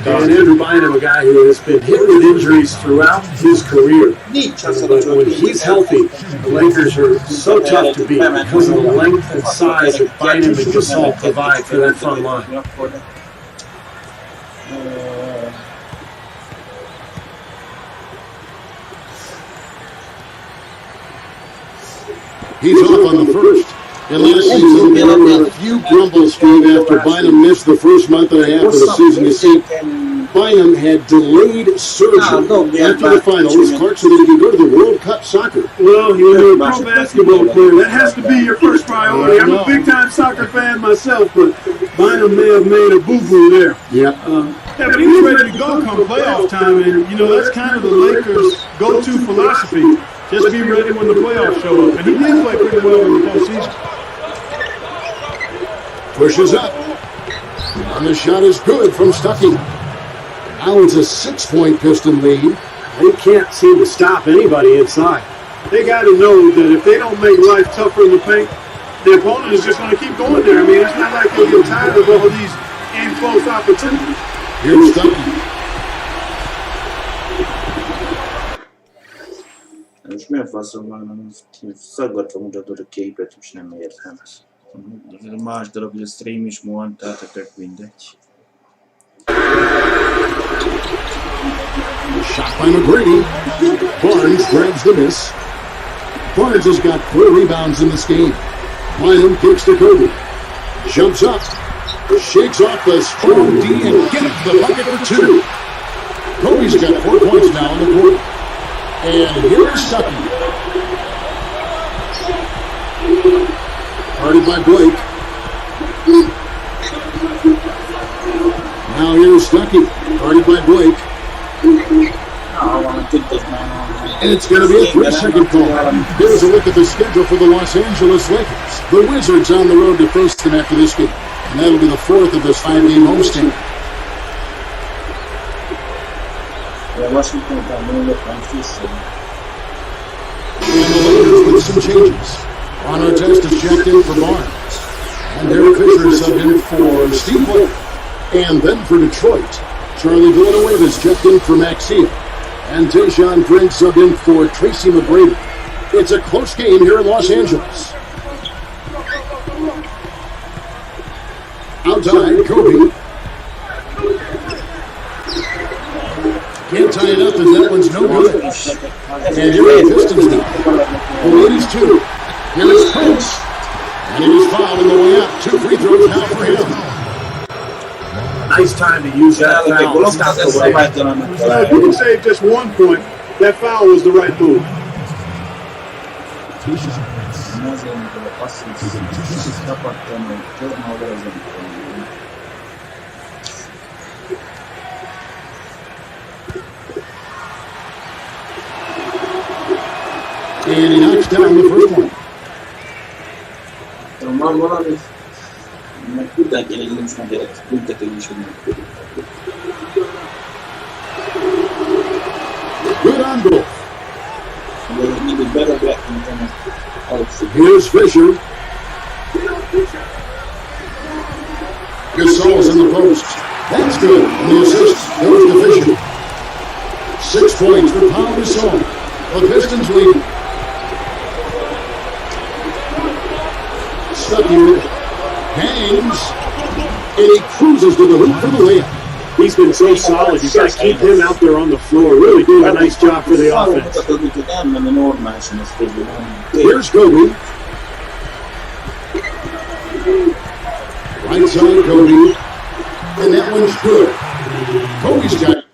And Andrew Bynum, a guy who has been hit with injuries throughout his career. But when he's healthy, the Lakers are so tough to beat because of the length and size that Bynum and Gasol provide for that front line. He's off on the first. And last season, there were a few grumbles, Steve, after Bynum missed the first month and a half of the season. You see, Bynum had delayed surgery. After the finals, Clark said he could go to the World Cup soccer. Well, you're a pro basketball player. That has to be your first priority. I'm a big-time soccer fan myself, but Bynum may have made a boo-boo there. Yeah. Yeah, but he was ready to go come playoff time, and, you know, that's kind of the Lakers' go-to philosophy. Just be ready when the playoffs show up. And he did play pretty well in the postseason. Pushes up. And the shot is good from Stuckey. Now it's a 6-point Piston lead. They can't seem to stop anybody inside. They got to know that if they don't make life tougher in the paint, the opponent is just going to keep going there. I mean, it's not like they'll get tired of all these in-close opportunities. Here's Stuckey. És mi a faszom van, szaggatva mutatod a képet, és nem értem ezt. Más dolog, hogy a stream is mond, tehát tök mindegy. Shot by McGrady. Barnes grabs the miss. Barnes has got 4 rebounds in this game. Bynum kicks to Kobe. Jumps up. Shakes off the strong D and gets the bucket for 2. Kobe's got 4 points now in the quarter. And here's Stuckey. Guarded by Blake. Now here's Stuckey. Guarded by Blake. And it's going to be a 3-second call. Here's a look at the schedule for the Los Angeles Lakers. The Wizards on the road to face them after this game. And that'll be the 4th of this 5-game homestand. And the Lakers with some changes. On our test is checked in for Barnes. And Derek Fisher is subbed in for Steve Blake. And then for Detroit, Charlie Villanueva is checked in for Maxine. And Tayshaun Prince subbed in for Tracy McGrady. It's a close game here in Los Angeles. Outside, Kobe. Can't tie it up as that one's no good. And here are the Pistons now. The lead is 2. Here is Prince. And he was fouled on the way out. 2 free throws now for him. Nice time to use that foul. Stop the way. Well, if you can save just 1 point, that foul was the right move. And he knocks down the first one. Good on both. Here's Fisher. Gasol's in the post. That's good. And the assist goes to Fisher. 6 points for Paul Gasol. The Pistons lead. Stuckey with it. Hangs. And he cruises to the hoop for the layup. He's been so solid. You've got to keep him out there on the floor. Really doing a nice job for the offense. Here's Kobe. Right side, Kobe. And that one's good. Kobe's got.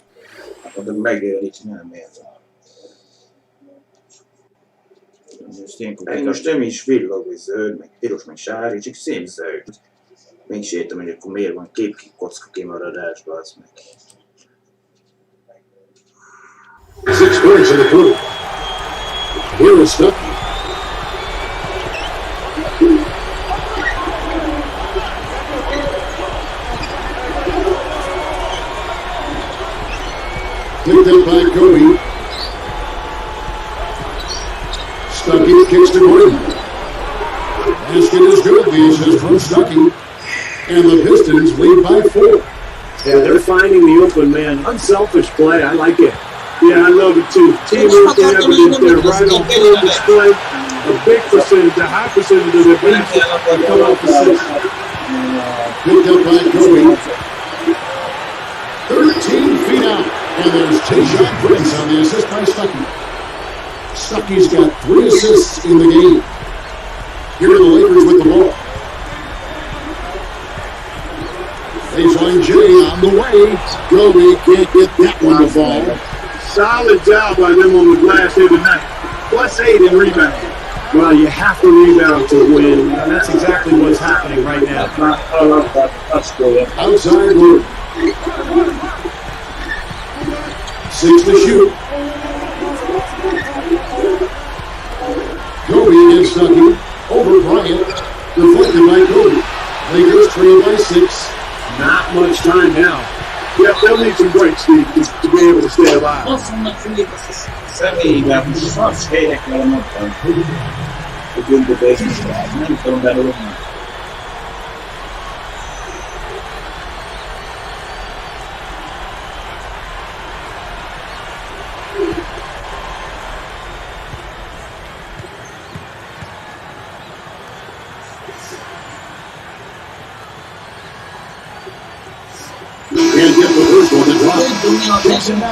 Most nem is villog, vagy zöld, meg piros, meg sárga, csak szép zöld. Még sértem, hogy akkor miért van képkocka kimaradásba, az meg. 6 points in the quarter. Here is Stuckey. Picked up by Kobe. Stuckey kicks to Gordon. Basket is good. The assist from Stuckey. And the Pistons lead by 4. Yeah, they're finding the open man. Unselfish play. I like it. Yeah, I love it too. Teamwork and evidence. They're right on full display. A big percentage, a high percentage of their benefit come off assists. Picked up by Kobe. 13 feet out. And there's Tayshaun Prince on the assist by Stuckey. Stuckey's got 3 assists in the game. Here are the Lakers with the ball. Baseline J on the way. Kobe can't get that one to fall. Solid job by them on the glass here tonight. +8 in rebounding. Well, you have to rebound to win, and that's exactly what's happening right now. Outside loop. 6 to shoot. Kobe against Stuckey. Over Bryant. Deflected by Kobe. Lakers trail by 6. Not much time now. Yeah, they'll need some breaks, Steve, to be able to stay alive. Can't get the first one to drop.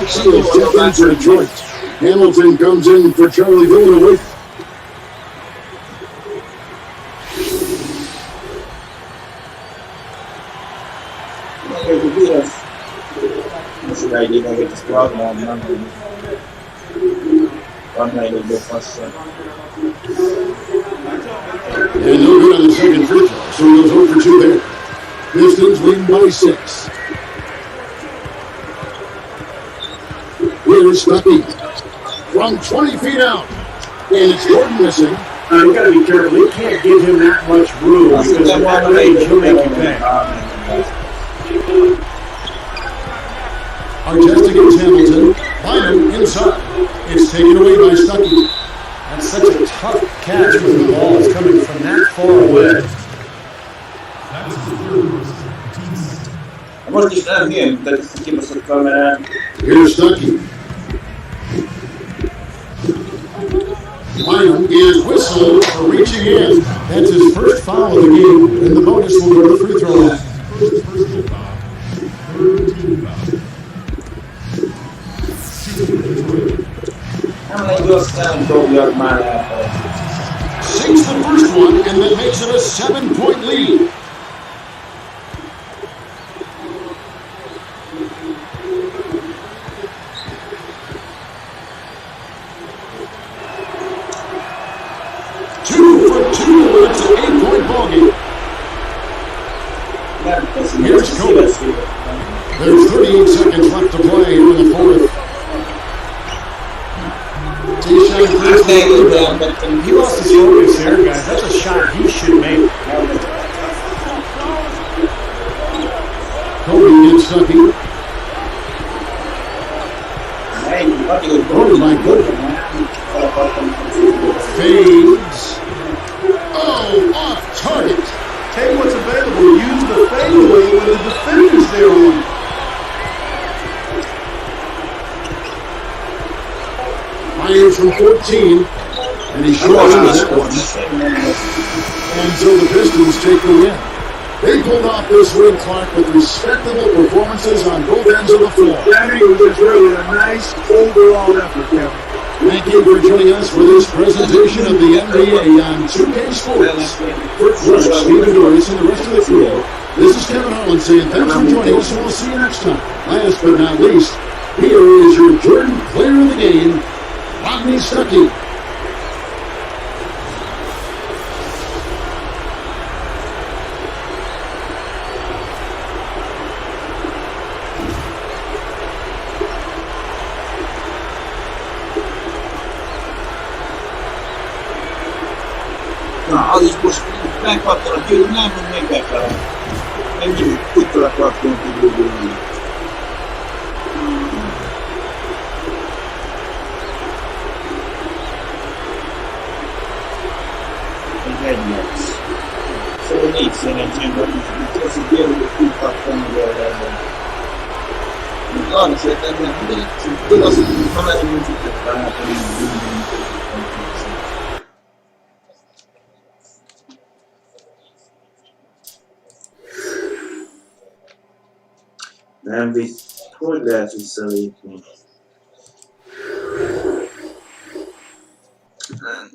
Seals check in for Detroit. Hamilton comes in for Charlie Villanova. And no good on the second free throw, so he goes over 2 there. Pistons lead by 6. Here's Stuckey from 20 feet out, and it's Gordon missing. You got to be careful. You can't give him that much room because at that range he'll make you pay. Artest against Hamilton. Bynum inside. It's taken away by Stuckey. That's such a tough catch when the ball is coming from that far away. Here's Stuckey. Bynum is whistled for reaching in. That's his first foul of the game, and the bonus will go to the free throw line. 6 the first one, and that makes it a 7-point lead. It's an 8-point ballgame. Here's Kobe. There's 38 seconds left to play here in the fourth. He lost his focus here, guys. That's a shot he should make. Kobe gets Stuckey. Ordered by Kobe. Fades. Oh, off target. Take what's available. Use the fadeaway when the defender's there on you. Fires from 14, and he short on that one. And so the Pistons take the win. They pulled off this win, Clark, with respectable performances on both ends of the floor. I think it was just really a nice overall effort, Kevin. Thank you for joining us for this presentation of the NBA on 2K Sports. For Clark, Stephen Doris, and the rest of the crew, this is Kevin Holland saying thanks for joining us, and we'll see you next time. Last but not least, here is your Jordan player of the game, Rodney Stuckey. Na, az is most megpattan a gyűrű, nem, hogy még befelem. Ennyi tudtal akartunk kibúgulni. Egy 1-8. Szóval 4 szerencsém van, az így gyűrűt tudhattam oldalban. Arra szeretem, hogy tudod azt, hogy ha megyünk itt a Nem hogy lehet visszalépni?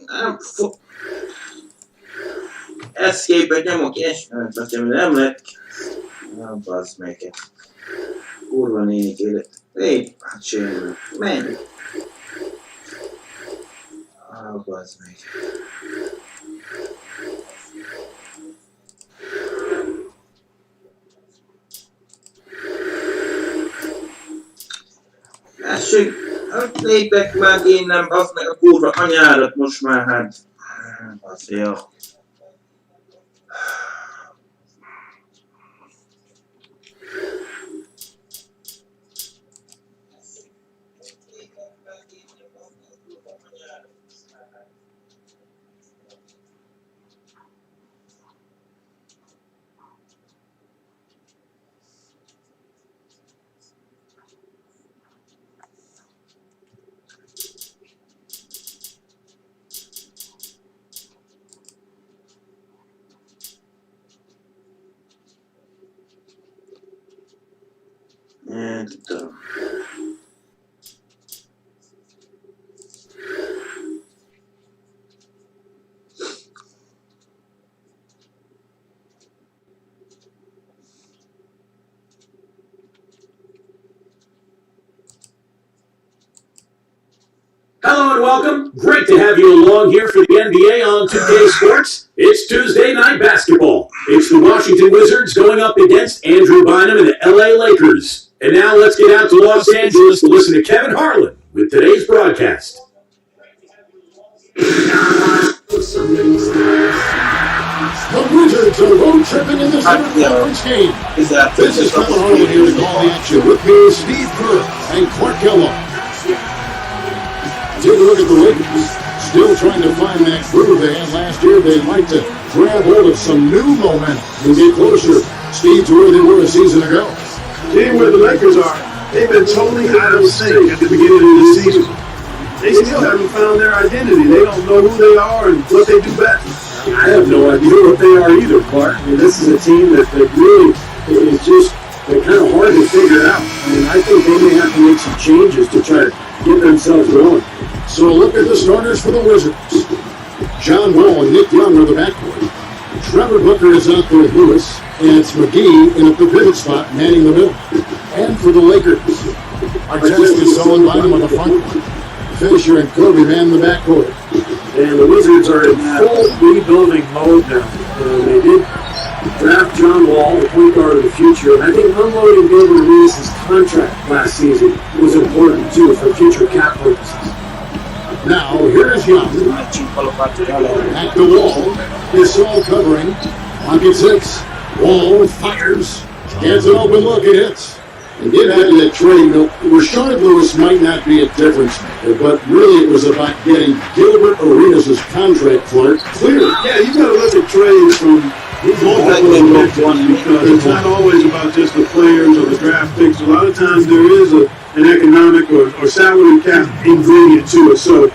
Nem fog... Escape-et nyomok, és nem lett. Na, bazd meg. Kurva nénik élet. Épp, hát sérül. Menj! Bazd meg. Lássuk, lépek már innen, bazd meg a kurva anyárat most már, hát. Az jó. Tudom. Hello and welcome. Great to have you along here for the NBA on 2K Sports. It's Tuesday night basketball. It's the Washington Wizards going up against Andrew Bynum and the LA Lakers. And now let's get out to Los Angeles to listen to Kevin Harlan with today's broadcast. The Wizards are road tripping in the conference game. This is Kevin Harlan here to call the action. With me is Steve Kerr and Clark Kellogg. Take a look at the Lakers. Still trying to find that groove they had last year. They'd like to grab hold of some new momentum and get closer, Steve, to where they were a season ago. See where the Lakers are. They've been totally out of sync at the beginning of the season. They still haven't found their identity. They don't know who they are and what they do best. I have no idea what they are either, Clark. I mean, this is a team that really is just kind of hard to figure out. I mean, I think they may have to make some changes to try to get themselves going. So look at the starters for the Wizards. John Wall and Nick Young are the backcourt. Trevor Booker is out there with Lewis, and it's McGee in a pivot spot manning the middle. And for the Lakers, Artest and Sullen Bynum on the front court. Fisher and Kobe man the backcourt. And the Wizards are in full rebuilding mode now. They did draft John Wall, the point guard of the future. And I think unloading David Reese's contract last season was important, too, for future cap purposes. Now, here's Young. At the wall, Gasol covering. Pocket six. Wall fires. Gets an open look, it hits. And get back to that trade. Rashard Lewis might not be a difference maker, but really it was about getting Gilbert Arenas' contract, Clark, clear. Yeah, you got to look at trades from multiple dimensions because it's not always about just the players or the draft picks. A lot of times there is an economic or salary cap ingredient to it. So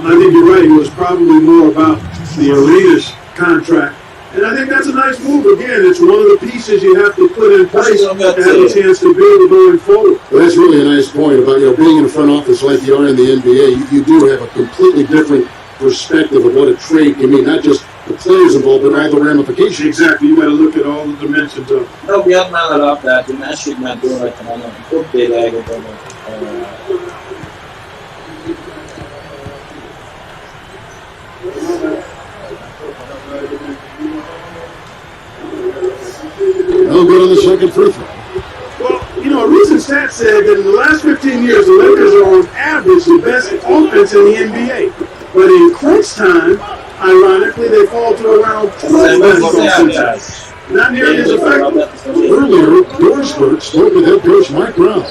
I think you're right. It was probably more about the Arenas contract. And I think that's a nice move. Again, it's one of the pieces you have to put in place to have a chance to build going forward. Well, that's really a nice point about being in the front office like you are in the NBA. You do have a completely different perspective of what a trade can mean, not just the players involved, but all the ramifications. Exactly. You got to look at all the dimensions of it. Robi, add már a labdát, egy másik már durvajta vannak. Ott délelgetve. No good on the second free throw. Well, a recent stat said that in the last 15 years, the Lakers are on average the best offense in the NBA. But in crunch time, ironically, they fall to around 12th. Not nearly as effective. Earlier, Dorsberg spoke with head coach Mike Brown.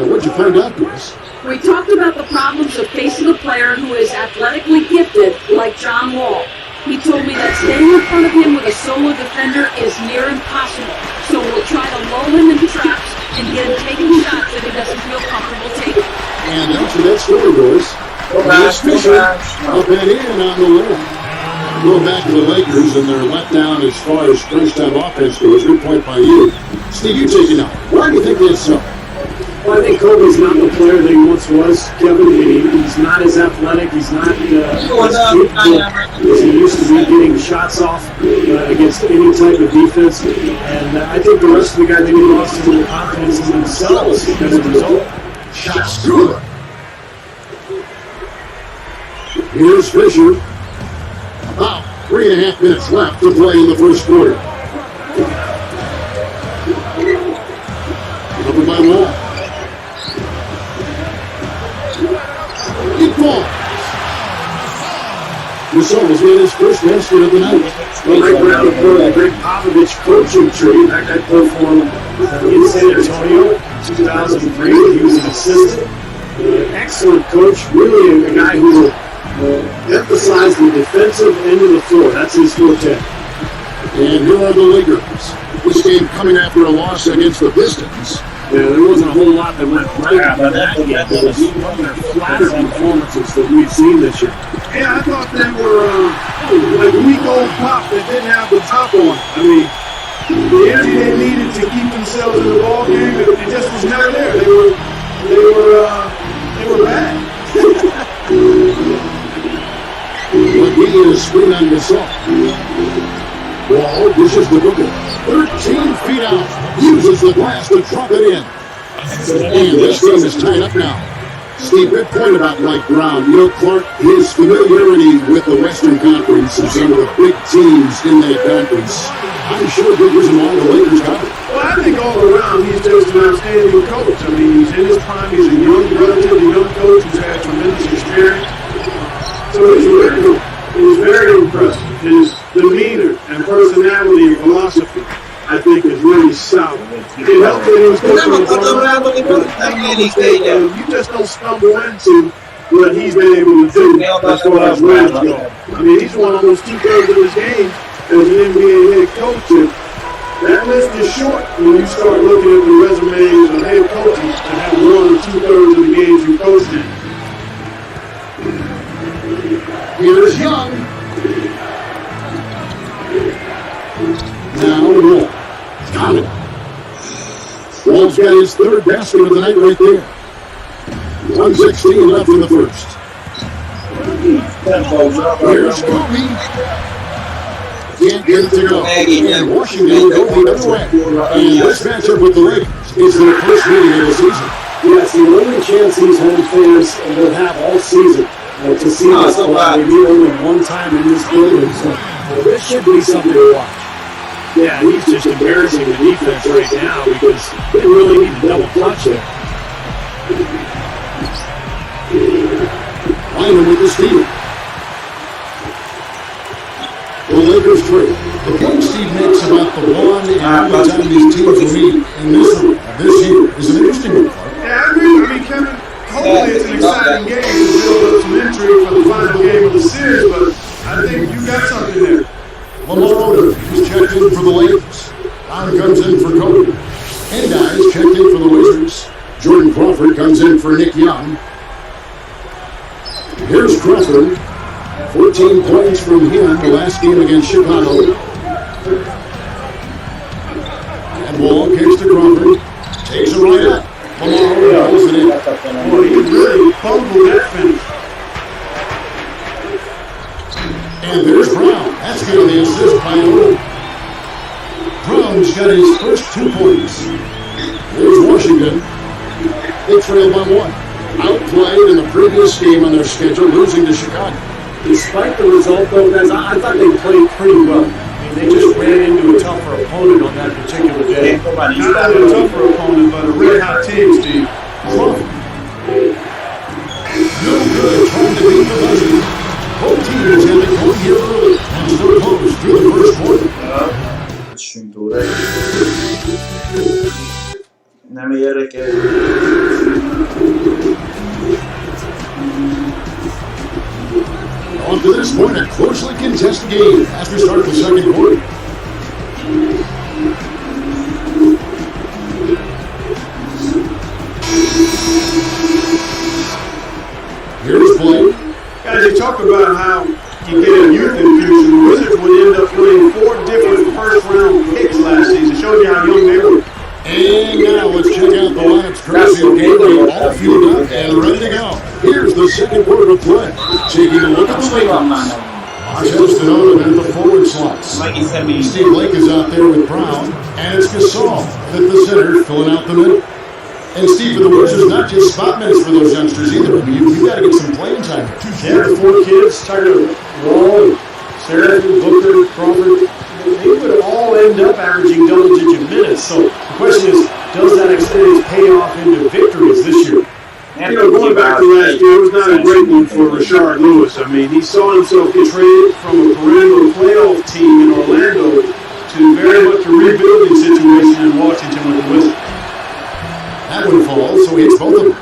What'd you find out, Chris? We talked about the problems of facing a player who is athletically gifted, like John Wall. He told me that staying in front of him with a solo defender is near impossible. So we'll try to lull him into traps and get him taking shots that he doesn't feel comfortable taking. And that's where that story goes. Fisher up and in on the limb. Going back to the Lakers and they're let down as far as crunch time offense goes. Good point by you. Steve, you take it now. Why do you think that's so? Well, I think Kobe's not the player that he once was, Kevin. He's not as athletic. He's not as capable as he used to be, getting shots off against any type of defense. And I think the rest of the guys maybe lost a little confidence in themselves as a result. Shots good. Here's Fisher. About 3.5 minutes left to play in the first quarter. Covered by Wall. It falls. Russell's got his first basket of the night. Well, right around the board, the Greg Popovich coaching tree. In fact, I played for him in San Antonio in 2003. He was an assistant. Excellent coach. Really a guy who will emphasize the defensive end of the floor. That's his forte. And here are the Lakers. This game coming after a loss against the Pistons. Yeah, there wasn't a whole lot that went right in that game. It was one of their flatter performances that we've seen this year. Yeah, I thought they were like week-old pop that didn't have the top on. I mean, the energy they needed to keep themselves in the ball game, it just was never there. They were bad. McGee is screen on Gasol. Wall dishes the booker. 13 feet out. Uses the glass to drop it in. And this game is tied up now. Steve, good point about Mike Brown. You know, Clark, his familiarity with the Western Conference and some of the big teams in that conference, I'm sure the reason why the Lakers got it. Well, I think all around he's just an outstanding coach. I mean, he's in his prime. He's a young, relatively young coach who's had tremendous experience. So he's very impressive. His demeanor and personality and philosophy, I think, is really solid. It helped that he was coaching you just don't stumble into what he's been able to do as far as wins go. I mean, he's won almost 2/3 of his games as an NBA head coach. And that list is short when you start looking at the resumes of head coaches that have won 2/3 of the games you coached in. Here's Young. Now Wall. Got it. Wall's got his third basket of the night right there. 1:16 left in the first. Here's Kobe. Can't get it to go. And Washington will go the other way. And this matchup with the Lakers is their first meeting of the season. Yes, the only chance these home fans will have all season to see this play. Maybe only one time in this building. So this should be something to watch. Yeah, he's just embarrassing the defense right now because they really need to double clutch there. Lyman with the steal. The Lakers trade. The point Steve makes about the one and how many times these teams will meet in this year is an interesting one. Yeah, I agree. I mean, Kevin, hopefully it's an exciting game to build up some intrigue for the final game of the series, but I think you got something there. Lamar Odom is checked in for the Lakers. Brown comes in for Kobe. Hendai is checked in for the Wizards. Jordan Crawford comes in for Nick Young. Here's Crawford. 14 points from him the last game against Chicago. And Wall kicks to Crawford. Takes it right up. Lamar Odom pulls it in. Boy, he really fumbled that finish. And there's Brown. That's getting the assist by Odom. Brown's got his first 2 points. There's Washington. They trail by 1. Outplayed in the previous game on their schedule, losing to Chicago. Despite the result, though, guys, I thought they played pretty well. I mean, they just ran into a tougher opponent on that particular day. Not only a tougher opponent, but a red hot team, Steve. Crawford. No good trying to beat the buzzer. Both teams had to go here early and still close through the first quarter. Nem érek el. On to this point, a closely contested game as we start the second quarter. Here's play. Guys, they talk about how you get a youth infusion. The Wizards would end up playing 4 different first-round picks last season. Shows you how young they were. And now let's check out the lineups courtesy of Gatorade, all fueled up and ready to go. Here's the second quarter of play. Taking a look at the Lakers. Marcellus Donovan at the forward slots. Steve Blake is out there with Brown, and it's Gasol at the center, filling out the middle. And Steve, for the Wizards, not just spot minutes for those youngsters either. I mean, you got to get some playing time. Yeah, the 4 kids, Tyler Wall, Sarah, Booker, Crawford, they would all end up averaging double-digit minutes. So the question is, does that experience pay off into victories this year? You know, going back to last year, it was not a great one for Rashard Lewis. I mean, he saw himself get traded from a perennial playoff team in Orlando to very much a rebuilding situation in Washington with the Wizards. That one falls, so he hits both of them.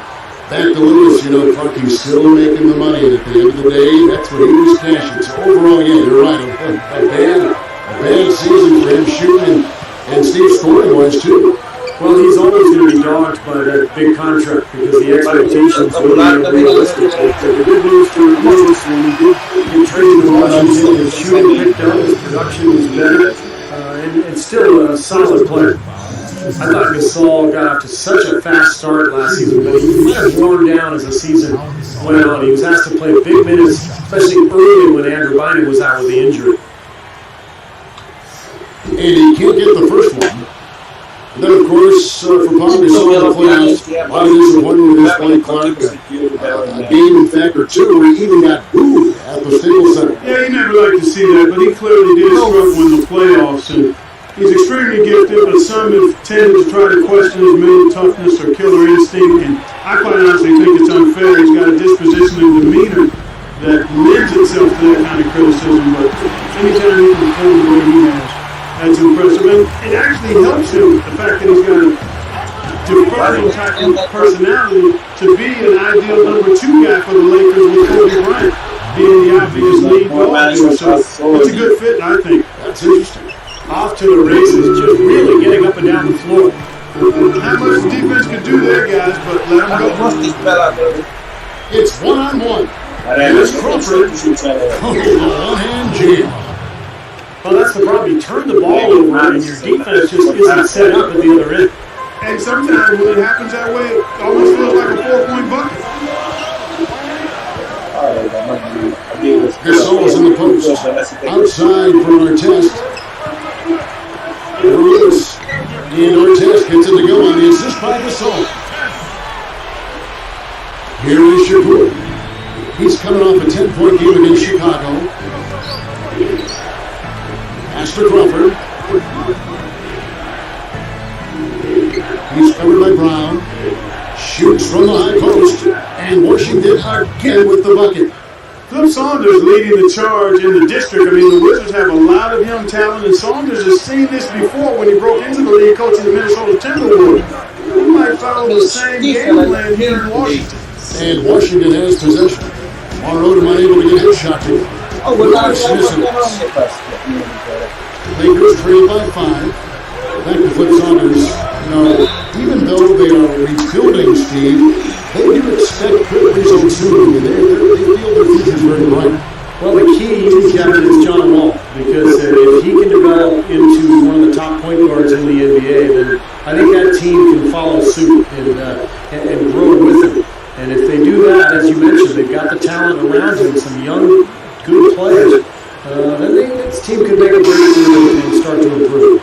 Back to Lewis, you know, Clarkie's still making the money, and at the end of the day, that's what he was cashing. So overall, yeah, you're right. A bad season for him shooting, and Steve scoring-wise, too. Well, he's always going to be dogged by that big contract because the expectations were not realistic. The good news for Lewis when he did get traded to Washington, his shooting picked up, his production was better, and still a solid player. I thought Gasol got off to such a fast start last season, but he kind of worn down as the season went on. He was asked to play big minutes, especially early when Andrew Bynum was out with the injury. And he can't get the first one. And then, of course, for Paul Gasol in the playoffs, a lot of disappointment with his play, Clark. A game, in fact, or two where he even got booed at the Staples Center. Yeah, you never like to see that, but he clearly did struggle in the playoffs. And he's extremely gifted, but some have tended to try to question his mental toughness or killer instinct. And I quite honestly think it's unfair. He's got a disposition and demeanor that lends itself to that kind of criticism. But anytime he can perform the way he has, that's impressive. And it actually helps him, the fact that he's got a deferring type of personality to be an ideal number 2 guy for the Lakers with Kobe Bryant being the obvious lead dog here. So it's a good fit, I think. That's interesting. Off to the races, just really getting up and down the floor. Not much defense could do there, guys, but let him go. It's one-on-one. And it's Crawford. One-hand jam. Well, that's the problem. You turn the ball over and your defense just isn't set up at the other end. And sometimes when it happens that way, it almost feels like a 4-point bucket. Gasol is in the post. Outside for Artest. Lewis. And Artest gets it to go on the assist by Gasol. Here is Shakur. He's coming off a 10-point game against Chicago. Pass to Crawford. He's covered by Brown. Shoots from the high post. And Washington again with the bucket. Flip Saunders leading the charge in the district. I mean, the Wizards have a lot of young talent, and Saunders has seen this before when he broke into the league coaching the Minnesota Timberwolves. He might follow the same game plan here in Washington. And Washington has possession. Monroe unable to get his shot to it. Lakers trail by 5. Back to Flip Saunders. You know, even though they are rebuilding, Steve, they do expect good results soon. They feel their future's very bright. Well, the key, Kevin, is John Wall, because if he can develop into one of the top point guards in the NBA, then I think that team can follow suit and grow with him. And if they do that, as you mentioned, they've got the talent around him, some young, good players, then this team could make a breakthrough and start to improve.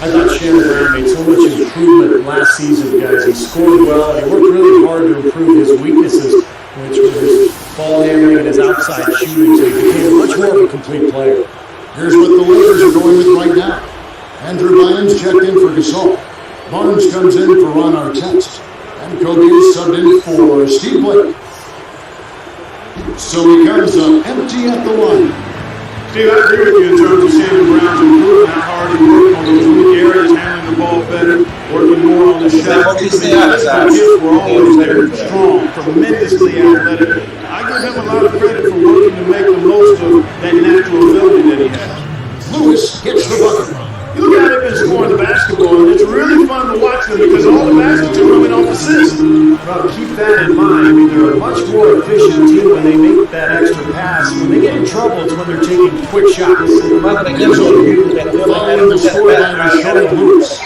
I thought Shannon Brown made so much improvement last season, guys. He scored well, and he worked really hard to improve his weaknesses, which was his ball handling and his outside shooting, so he became much more of a complete player. Here's what the Lakers are going with right now. Andrew Bynum's checked in for Gasol. Barnes comes in for Ron Artest. And Kobe is subbed in for Steve Blake. So he comes up empty at the line. Steve, I agree with you in terms of Shannon Brown's improvement, how hard he worked on those weak areas, handling the ball better, working more on the shot. His gifts were always there, strong, tremendously athletic. I give him a lot of credit for working to make the most of that natural ability that he has. Lewis gets the bucket. You look at him and scoring the basketball, and it's really fun to watch them because all the baskets are coming off assists. Well, keep that in mind. I mean, they're a much more efficient team when they make that extra pass. When they get in trouble, it's when they're taking quick shots. Following the scoreline is Short Lewis.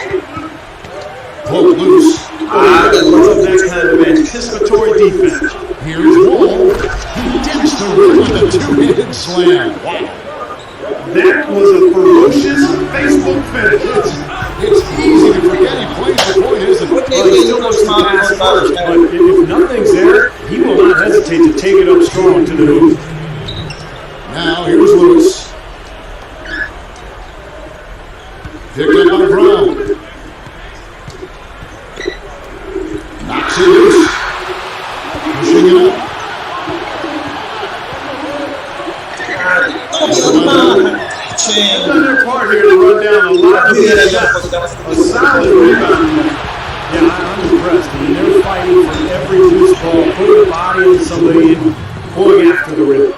Pulled loose. I love that kind of anticipatory defense. Here's Wall. He dips the rim with a two-handed slam. Wow. That was a ferocious Facebook finish. It's easy to forget he plays the point, isn't it? But he still wants to pass first. But if nothing's there, he will not hesitate to take it up strong to the hoop. Now here's Lewis. Picked up by Brown. Knocks it loose. Pushing it up. They've done their part here to run down a lot of these shots. A solid rebound. Yeah, I'm impressed. I mean, they're fighting for every loose ball, putting the body on somebody and pulling after the rim.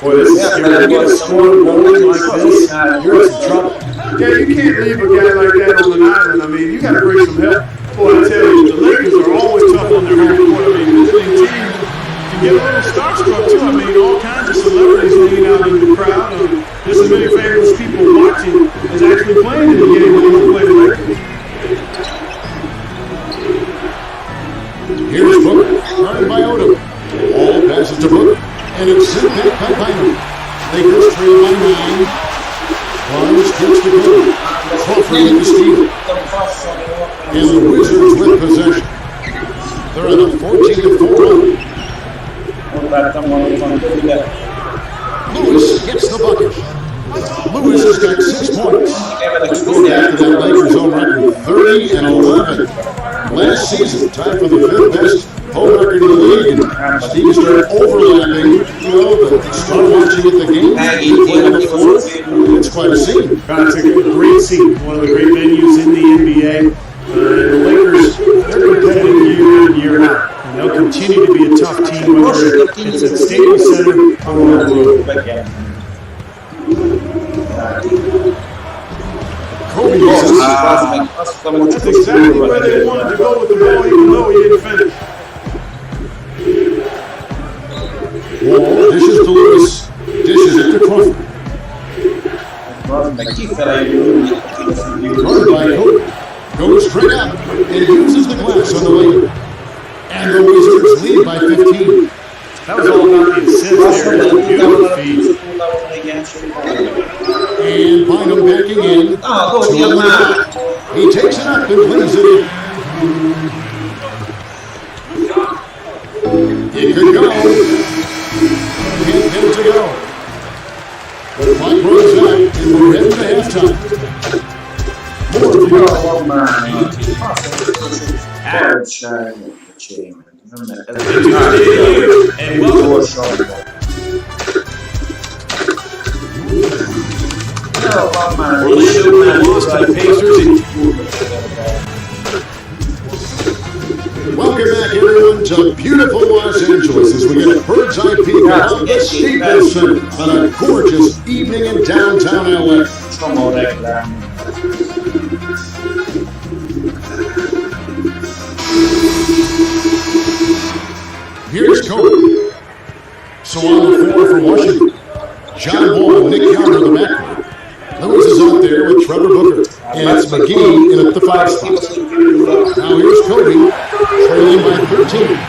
Boy, this is scary. To get a score rolling like this, you're in some trouble. Yeah, you can't leave a guy like that on an island. I mean, you got to bring some help. Boy, I tell you, the Lakers are always tough on their home court. I mean, visiting teams can get a little starstruck too. I mean, all kinds of celebrities hanging out in the crowd. Just as many famous people watching as actually playing in the game when you play the Lakers. Here's Booker, guarded by Odom. All passes to Booker, and it's sent back by Bynum. Lakers trail by 9. Barnes gets the goal. Crawford with the steal. And the Wizards with possession. They're on a 14-4 run. Lewis gets the bucket. Lewis has got 6 points. Going after that Lakers home record, 30-11. Last season, tied for the 5th best home record in the league. And Steve started overlapping, start watching at the game. Play on the floor. It's quite a scene. It's a great scene. One of the great venues in the NBA. The Lakers, they're competitive year in, year out. And they'll continue to be a tough team, whether it's at Staples Center or on the road. Kobe That's exactly where they wanted to go with the ball, even though he didn't finish. Wall dishes to Lewis. Dishes it to Crawford. Guarded by Kobe. Goes straight up and uses the glass on the lane. And the Wizards lead by 15. That was all about the assist there. That's a beautiful feed. And Bynum backing in. He takes it up and lays it in. It could go. Can't get it to go. The clock runs out and we're heading to halftime. More to go. And welcome. Orlando lost to the Pacers. Welcome back, everyone, to beautiful Los Angeles as we get a bird's eye peek of the Staples Center on a gorgeous evening in downtown LA. Here's Kobe. So on the floor for Washington, John Wall and Nick Young in the backcourt. Lewis is out there with Trevor Booker, and it's McGee in at the 5 spot. Now here's Kobe, trailing by 13.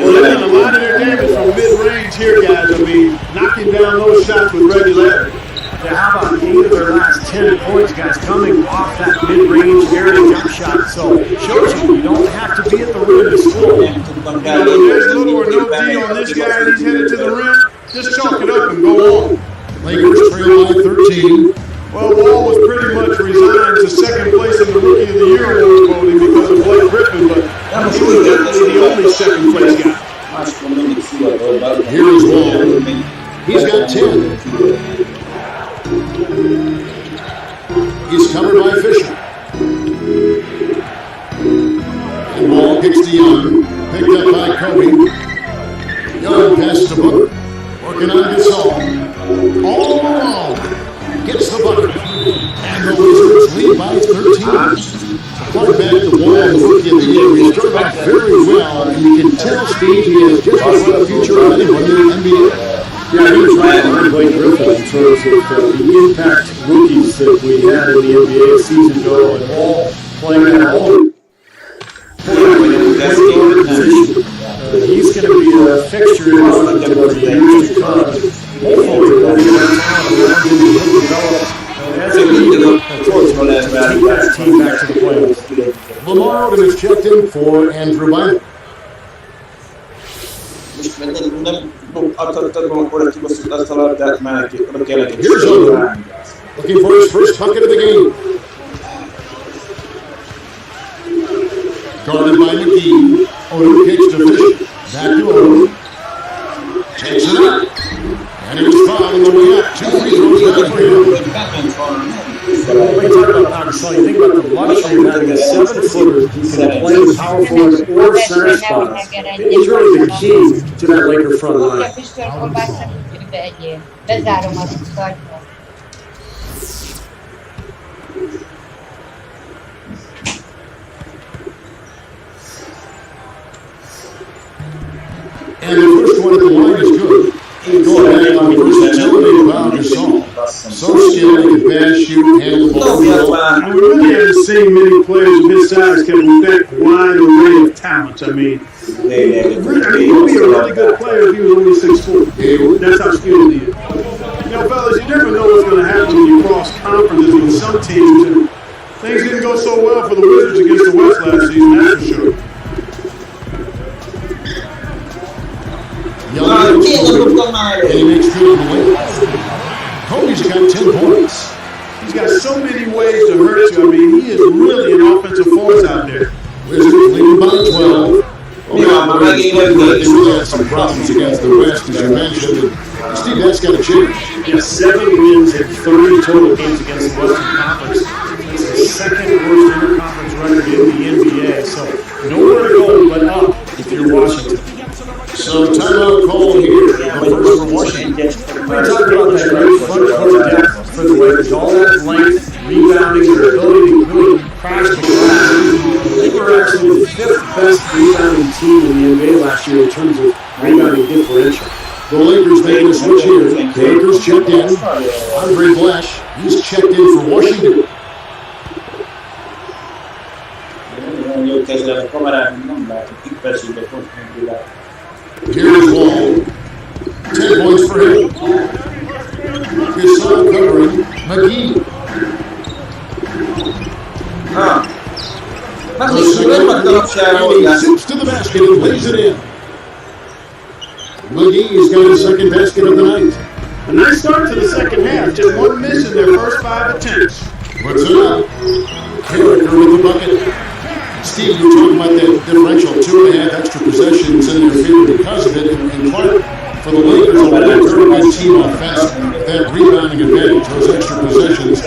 Well, they've done a lot of their damage from mid-range here, guys. I mean, knocking down those shots with regularity. Yeah, how about 8 of their last 10 points, guys, coming off that mid-range area jump shot. So it shows you don't have to be at the rim to score. You know, when there's little or no D on this guy and he's headed to the rim, just chalk it up and go on. Lakers trail by 13. Well, Wall was pretty much resigned to second place in the Rookie of the Year award voting because of Blake Griffin, but he was definitely the only second place guy. Here's Wall. He's got 10. He's covered by Fisher. And Wall kicks to Young. Picked up by Kobe. Young passes to Booker. Working on Gasol. All alone. Gets the bucket. And the Wizards lead by 13. Far back the Wall, the Rookie of the Year. He started off very well, and you can tell, Steve, he has just as good a future of anyone in the NBA. Yeah, he was right on Blake Griffin in terms of the impact rookies that we had in the NBA a season ago, and all playing at home. He's going to be a fixture in Washington for the years to come. Hopefully, we'll get our talent around him and he'll develop as a leader to take that team back to the playoffs. Lamar Odom is checked in for Andrew Bynum. Here's Odom, looking for his first bucket of the game. Guarded by McGee. Odom kicks to Fisher. Back to Odom. Takes it up. And he was fouled on the way up. 2 free throws back for him. When you talk about Pakistan, you think about the luxury of having a 7-footer who can play the power forward or center spots. He's really the key to that Laker front line. And the first one at the line is good. Going back on the versatility of Al Gasol. So skilled, he can pass, shoot, handle the ball. And we really haven't seen many players of his size, Kevin, with that wide array of talent. I mean, he would be a really good player if he was only 6'4". That's how skilled he is. You know, fellas, you never know what's going to happen when you cross conferences with some teams. And things didn't go so well for the Wizards against the West last season, that's for sure. And he makes good on the way. Kobe's got 10 points. He's got so many ways to hurt you. I mean, he is really an offensive force out there. Wizards leading by 12. They really had some problems against the West, as you mentioned. And Steve, that's got to change. He has 7 wins in 30 total games against the Western Conference. That's the second worst interconference record in the NBA. So nowhere to go but up if you're Washington. So timeout call here. The first for Washington. We talked about that great front court depth for the Lakers. All that length, rebounding, their ability to really crash the glass. They were actually the 5th best rebounding team in the NBA last year in terms of rebounding differential. The Lakers making a switch here. Lakers checked in. Andre Blash, he's checked in for Washington. Here's Wall. 10 points for him. His son covering McGee. He zips to the basket and lays it in. McGee's got his second basket of the night. A nice start to the second half. Just 1 miss in their first 5 attempts. Puts it up. Carricker with the bucket. Steve, you were talking about that differential, 2.5 extra possessions in their favor because of it. And Clark, for the Lakers, a very good team offense. That rebounding advantage, those extra possessions,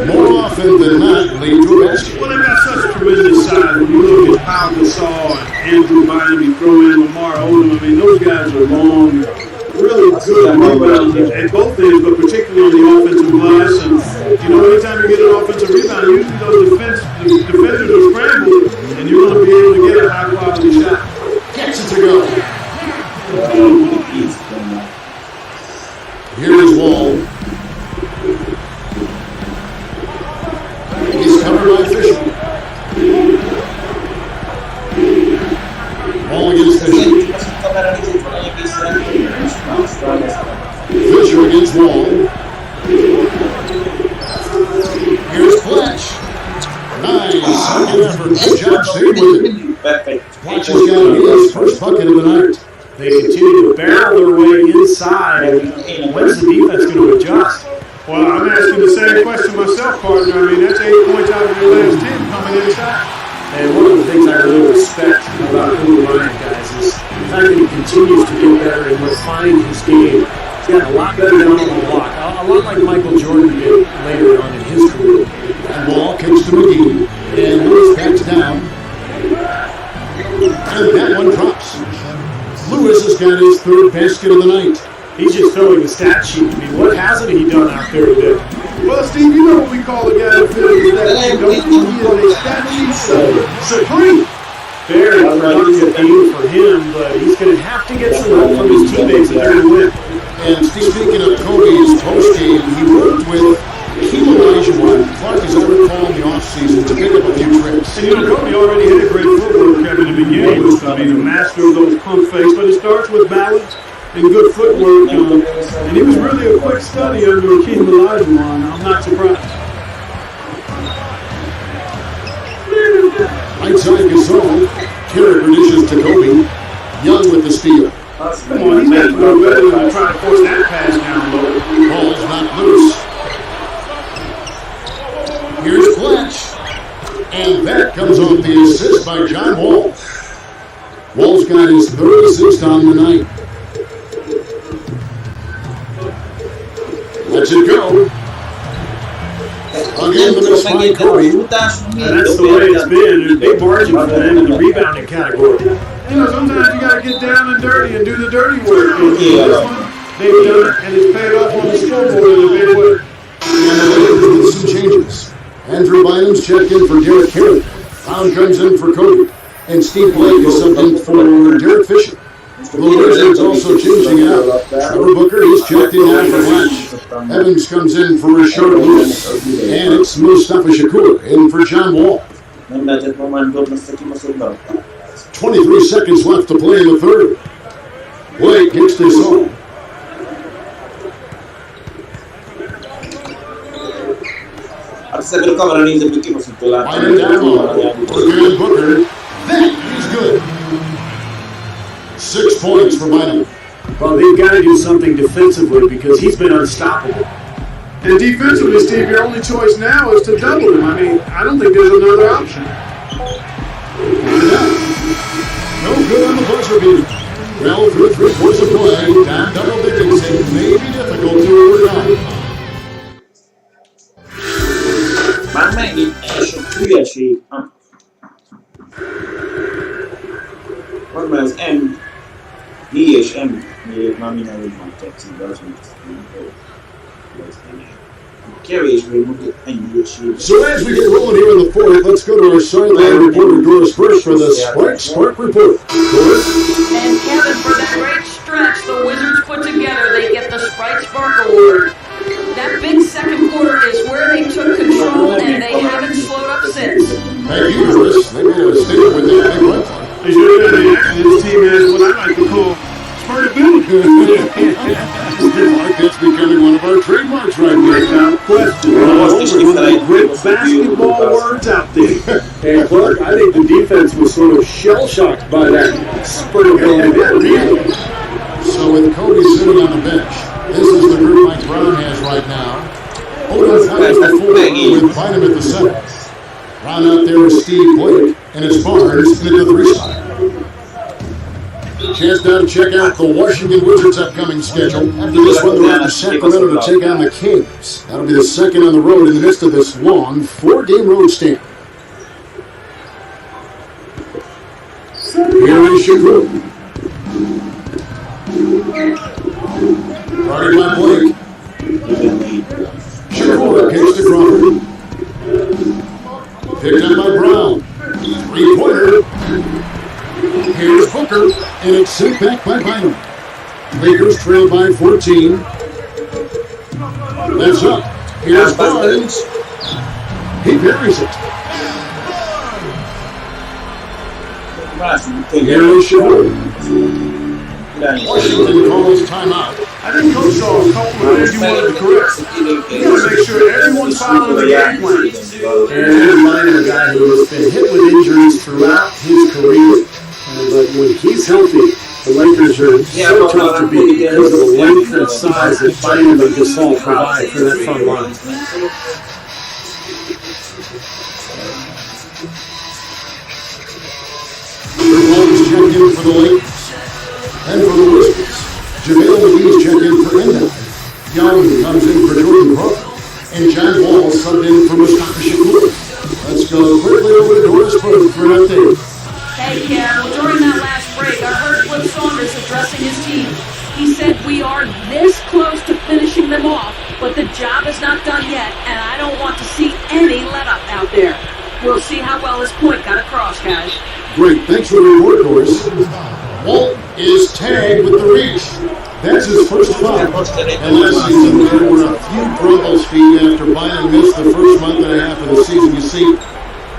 more often than not, lead to a basket. Well, they've got such tremendous size. When you look at Pau Gasol and Andrew Bynum, you throw in Lamar Odom. I mean, those guys are long, really good rebounders at both ends, but particularly on the offensive glass. And, you know, anytime you get an offensive rebound, usually those defenders will scramble, and you're going to be able to get a high-quality shot. Gets it to go. Here is Wall. He's covered by Fisher. Wall against Fisher. Fisher against Wall. Here's Fletch. Nice. Second effort. Good job staying with it. Fletch has got his first bucket of the night. They continue to barrel their way inside. When's the defense going to adjust? Well, I'm asking the same question myself, partner. I mean, that's 8 points out of your last 10 coming inside. And one of the things I really respect about Kobe Bryant, guys, is the fact that he continues to get better and refine his game. He's got a lot better down on the block, a lot like Michael Jordan did later on in his career. And Wall kicks to McGee, and Lewis backs down. And that one drops. Lewis has got his third basket of the night. He's just filling the stat sheet. I mean, what hasn't he done out there today? Well, Steve, you know what we call a guy that fills the stat sheet, don't you? He is a stat sheet supreme. Very productive game for him, but he's going to have to get some help from his teammates if they're going to win. And speaking of Kobe's postgame, he worked with Hakeem Olajuwon, Clark, as I recall, in the offseason to pick up a few tricks. And you know, Kobe already had a great footwork, Kevin. begin with. I mean, a master of those pump fakes, but it starts with balance and good footwork. And he was really a quick study under Ketten Olajuwon. I'm not surprised. Right side Gasol. Carrick dishes to Kobe. Young with the steal. Come on, he's got to go better than trying to force that pass down low. Ball's not loose. Here's Fletch. And that comes off the assist by John Wall. Wall's got his third assist on the night. Let's it go. Again, the miss by Kobe. And that's the way it's been. There's big margin for them in the rebounding category. You know, sometimes you got to get down and dirty and do the dirty work. And this one, they've done it, and it's paid off on the scoreboard in a big way. And the Lakers with some changes. Andrew Bynum's checked in for Derek Carey. Brown comes in for Kobe. And Steve Blake is subbed in for Derek Fisher. The Wizards also changing it up. Trevor Booker is checked in now for Flash. Evans comes in for Rashard Lewis. And it's Mustafa Shakur in for John Wall. 23 seconds left to play in the third. Blake gets this on. Bynum down low. Booker and Booker. That is good. 6 points for Bynum. Well, they've got to do something defensively because he's been unstoppable. And defensively, Steve, your only choice now is to double him. I mean, I don't think there's another option. No good on the buzzer beater. Well, through 3 quarters of play, down double digits, it may be difficult to overcome. Már megint első hülyeség. Van már az B és M miért már minden úgy van tetszik, de az mit kevésbé mondjuk ennyi hülyeség. So as we get rolling here in the fourth, let's go to our sideline reporter Doris first for the Spark Report. Doris? And Kevin, for that great stretch the Wizards put together, they get the Sprite Spark Award. That big second quarter is where they took control, and they haven't slowed up since. Thank you, Doris. They made a statement with that big run time. As you know, this team has what I like to call spurtability. Mark, that's becoming one of our trademarks right now. Without question. Great basketball words out there. And Clark, I think the defense was sort of shell-shocked by that spurtability. So with Kobe sitting on the bench, this is the group Mike Brown has right now. Odom plays the 4 with Bynum at the 7. Brown out there with Steve Blake, and it's Barnes in at the 3 spot. Chance now to check out the Washington Wizards' upcoming schedule. After this one, they're out to Sacramento to take on the Kings. That'll be the second on the road in the midst of this long 4-game road stand. Here is Shakur. Guarded by Blake. Shakur kicks to Crawford. Picked up by Brown. 3-pointer. Here's Booker, and it's sent back by Bynum. Lakers trail by 14. That's up. Here's Barnes. He buries it. Here is Shakur. Washington calls timeout. I think Coach saw a couple of things he wanted to correct. He got to make sure everyone's following the game plan. And they're reminding a guy who has been hit with injuries throughout his career. But when he's healthy, the Lakers are so tough to beat because of the length and size that Bynum and Gasol provide for that front line. Holmes checked in for the Lakers. And for the Wizards, JaVale McGee's checked in for Endon. Young comes in for Jordan Crawford. And John Wall subbed in for Mustafa Shakur. Let's go quickly over to Doris for an update. Hey, Kev, well, during that last break, I heard Flip Saunders addressing his team. He said, we are this close to finishing them off, but the job is not done yet, and I don't want to see any let-up out there. We'll see how well his point got across, guys. Great, thanks for the report, Doris. Walt is tagged with the reach. That's his first foul. And last season, there were a few grumbles feet after Bynum missed the first month and a half of the season. You see,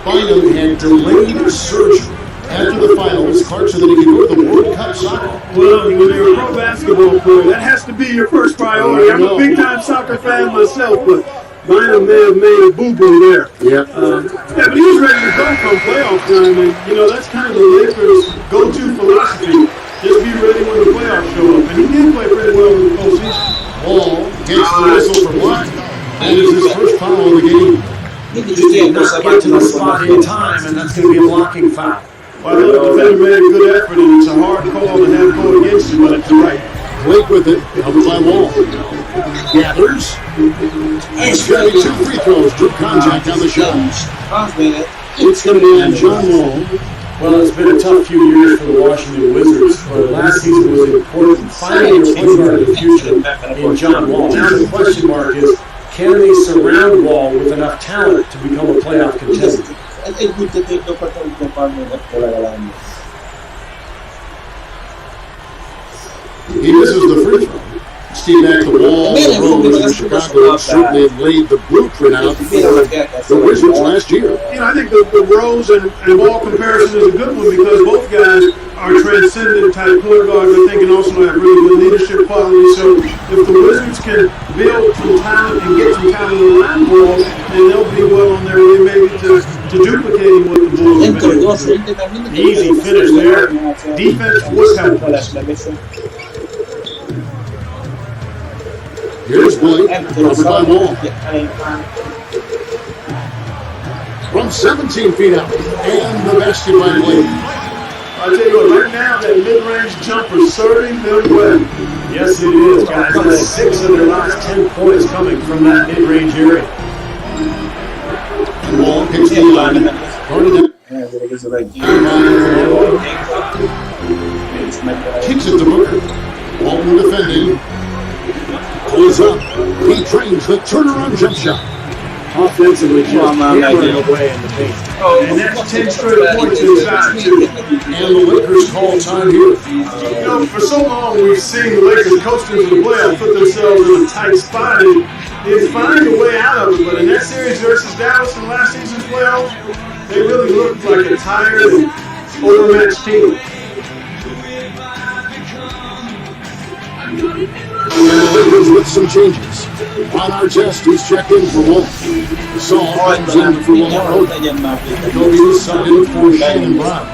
Bynum had delayed surgery After the finals, Clark said that he could go to the World Cup soccer. Well, when you're a pro basketball player, that has to be your first priority. I'm a big-time soccer fan myself, but Bynum may have made a boo-boo there. Yeah. Yeah, but he was ready to go come playoff time, and, that's kind of the Lakers' go-to philosophy. Just be ready when the playoffs show up. And he did play pretty well in the postseason. Wall gets the whistle for block. That is his first foul of the game. He did not get to the spot in time, and that's going to be a blocking foul. Well, the defender made a good effort, and it's a hard call to have go against you, but it's right. Blake with it, helped by Wall. Gathers. He's got 2 free throws, drew contact on the shot. It's going to be on John Wall. Well, it's been a tough few years for the Washington Wizards, but last season was important, finding a point guard of the future in John Wall. Now the question mark is, can they surround Wall with enough talent to become a playoff contender? He misses the free throw. Steve back the Wall, the Rose in Chicago certainly laid the blueprint out for the Wizards last year. I think the Rose and Wall comparison is a good one because both guys are transcendent type point guards, I think, and also have really good leadership qualities. So if the Wizards can build some talent and get some talent around Wall, then they'll be well on their way maybe to duplicating what the Bulls have been able to do. Easy finish there. Defense was helpful. Here's Blake, covered by Wall. From 17 feet out, and the basket by Blake. I'll tell you what, right now, that mid-range jumper serving them well. Yes, it is, guys. That's 6 of their last 10 points coming from that mid-range area. And Wall picks the line. Kicks it to Booker. Walton defending. Pulls up. He trains the turnaround jump shot. Offensively, just hammering away in the paint. And that's 10 straight points inside, too. And the Lakers call time here. For so long we've seen the Lakers coasting to the playoffs, put themselves in a tight spot, and they find a way out of it. But in that series versus Dallas in last season's playoffs, they really looked like a tired and overmatched team. And the Lakers with some changes. On our test, he's checked in for Wall. Saul comes in for Lamar. Kobe is subbed in for Shannon Brown.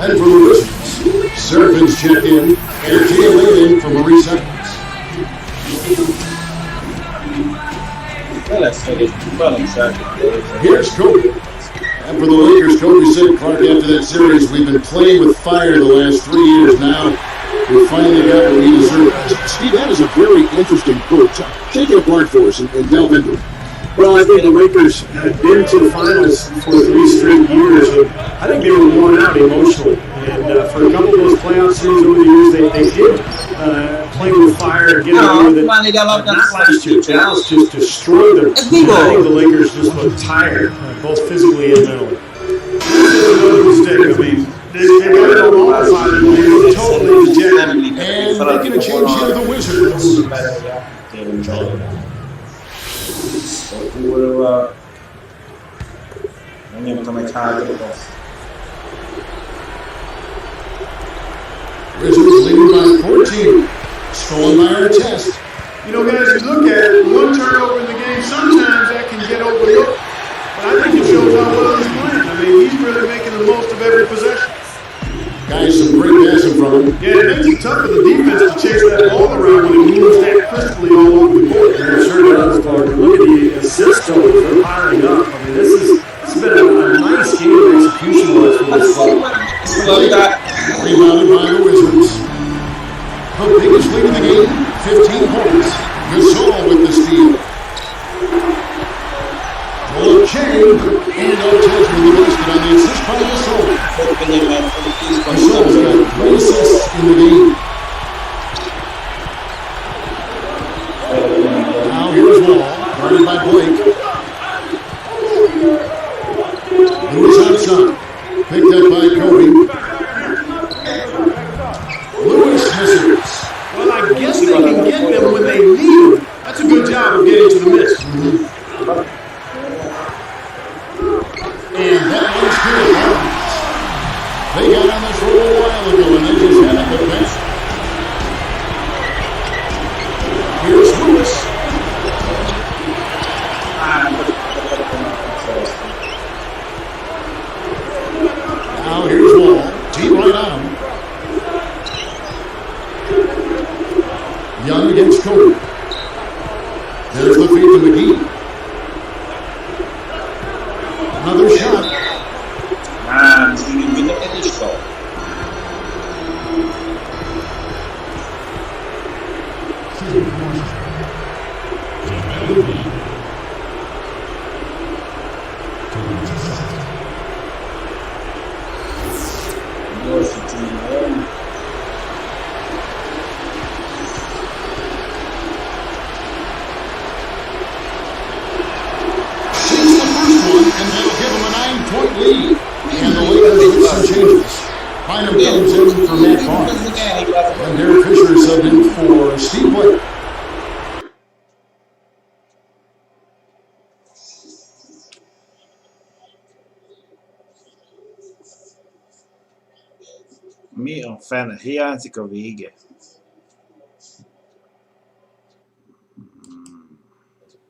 And for the Wizards, Servin's checked in, and Taylor in for Maurice Evans. Here's Kobe. And for the Lakers, Kobe said, Clark, after that series, we've been playing with fire the last 3 years now. We finally got what we deserve. Steve, that is a very interesting quote. Take it apart for us and delve into it. Well, I think the Lakers had been to the finals for 3 straight years, and I think they were worn out emotionally. And for a couple of those playoff series over the years, they did play with fire and get away with it. Not last year. Dallas just destroyed them. I think the Lakers just looked tired, both physically and mentally. Another mistake. I mean, they got it on all sides. They were totally dejected. And making a change here to the Wizards. Wizards leading by 14. Stolen by our test. Guys, you look at it, one turnover in the game, sometimes that can get overlooked. But I think it shows how well he's playing. I mean, he's really making the most of every possession. Guys, some great passing from him. Yeah, it makes it tough for the defense to chase that ball around when it moves that crisply all over the court. It sure does, Clark. Look at the assist totals they're piling up. I mean, this has been a nice game of execution for this club. Rebounded by the Wizards. The biggest lead in the game, 15 points. Gasol with the steal. Okay, and Ortez with the basket on the assist by Gasol. Gasol's got 3 assists in the game. Now here's Wall, guarded by Blake. Lewis outside, picked up by Kobe. Lewis misses. Well, I guess they can get them when they need them. That's a good job of getting to the miss. And that one's good. little while ago, and they just had it back. Here's Lewis. Now here's Wall. Tee right on him. Young against Cody. There's the feed to McGee. Another shot. He's going to win the finish goal. Lead. And the Lakers with some changes. Bynum comes in for Matt Barnes. And Derek Fisher subbed in for Steve Blake. Mi a fene? Hiányzik a vége.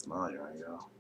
Nagyon jó.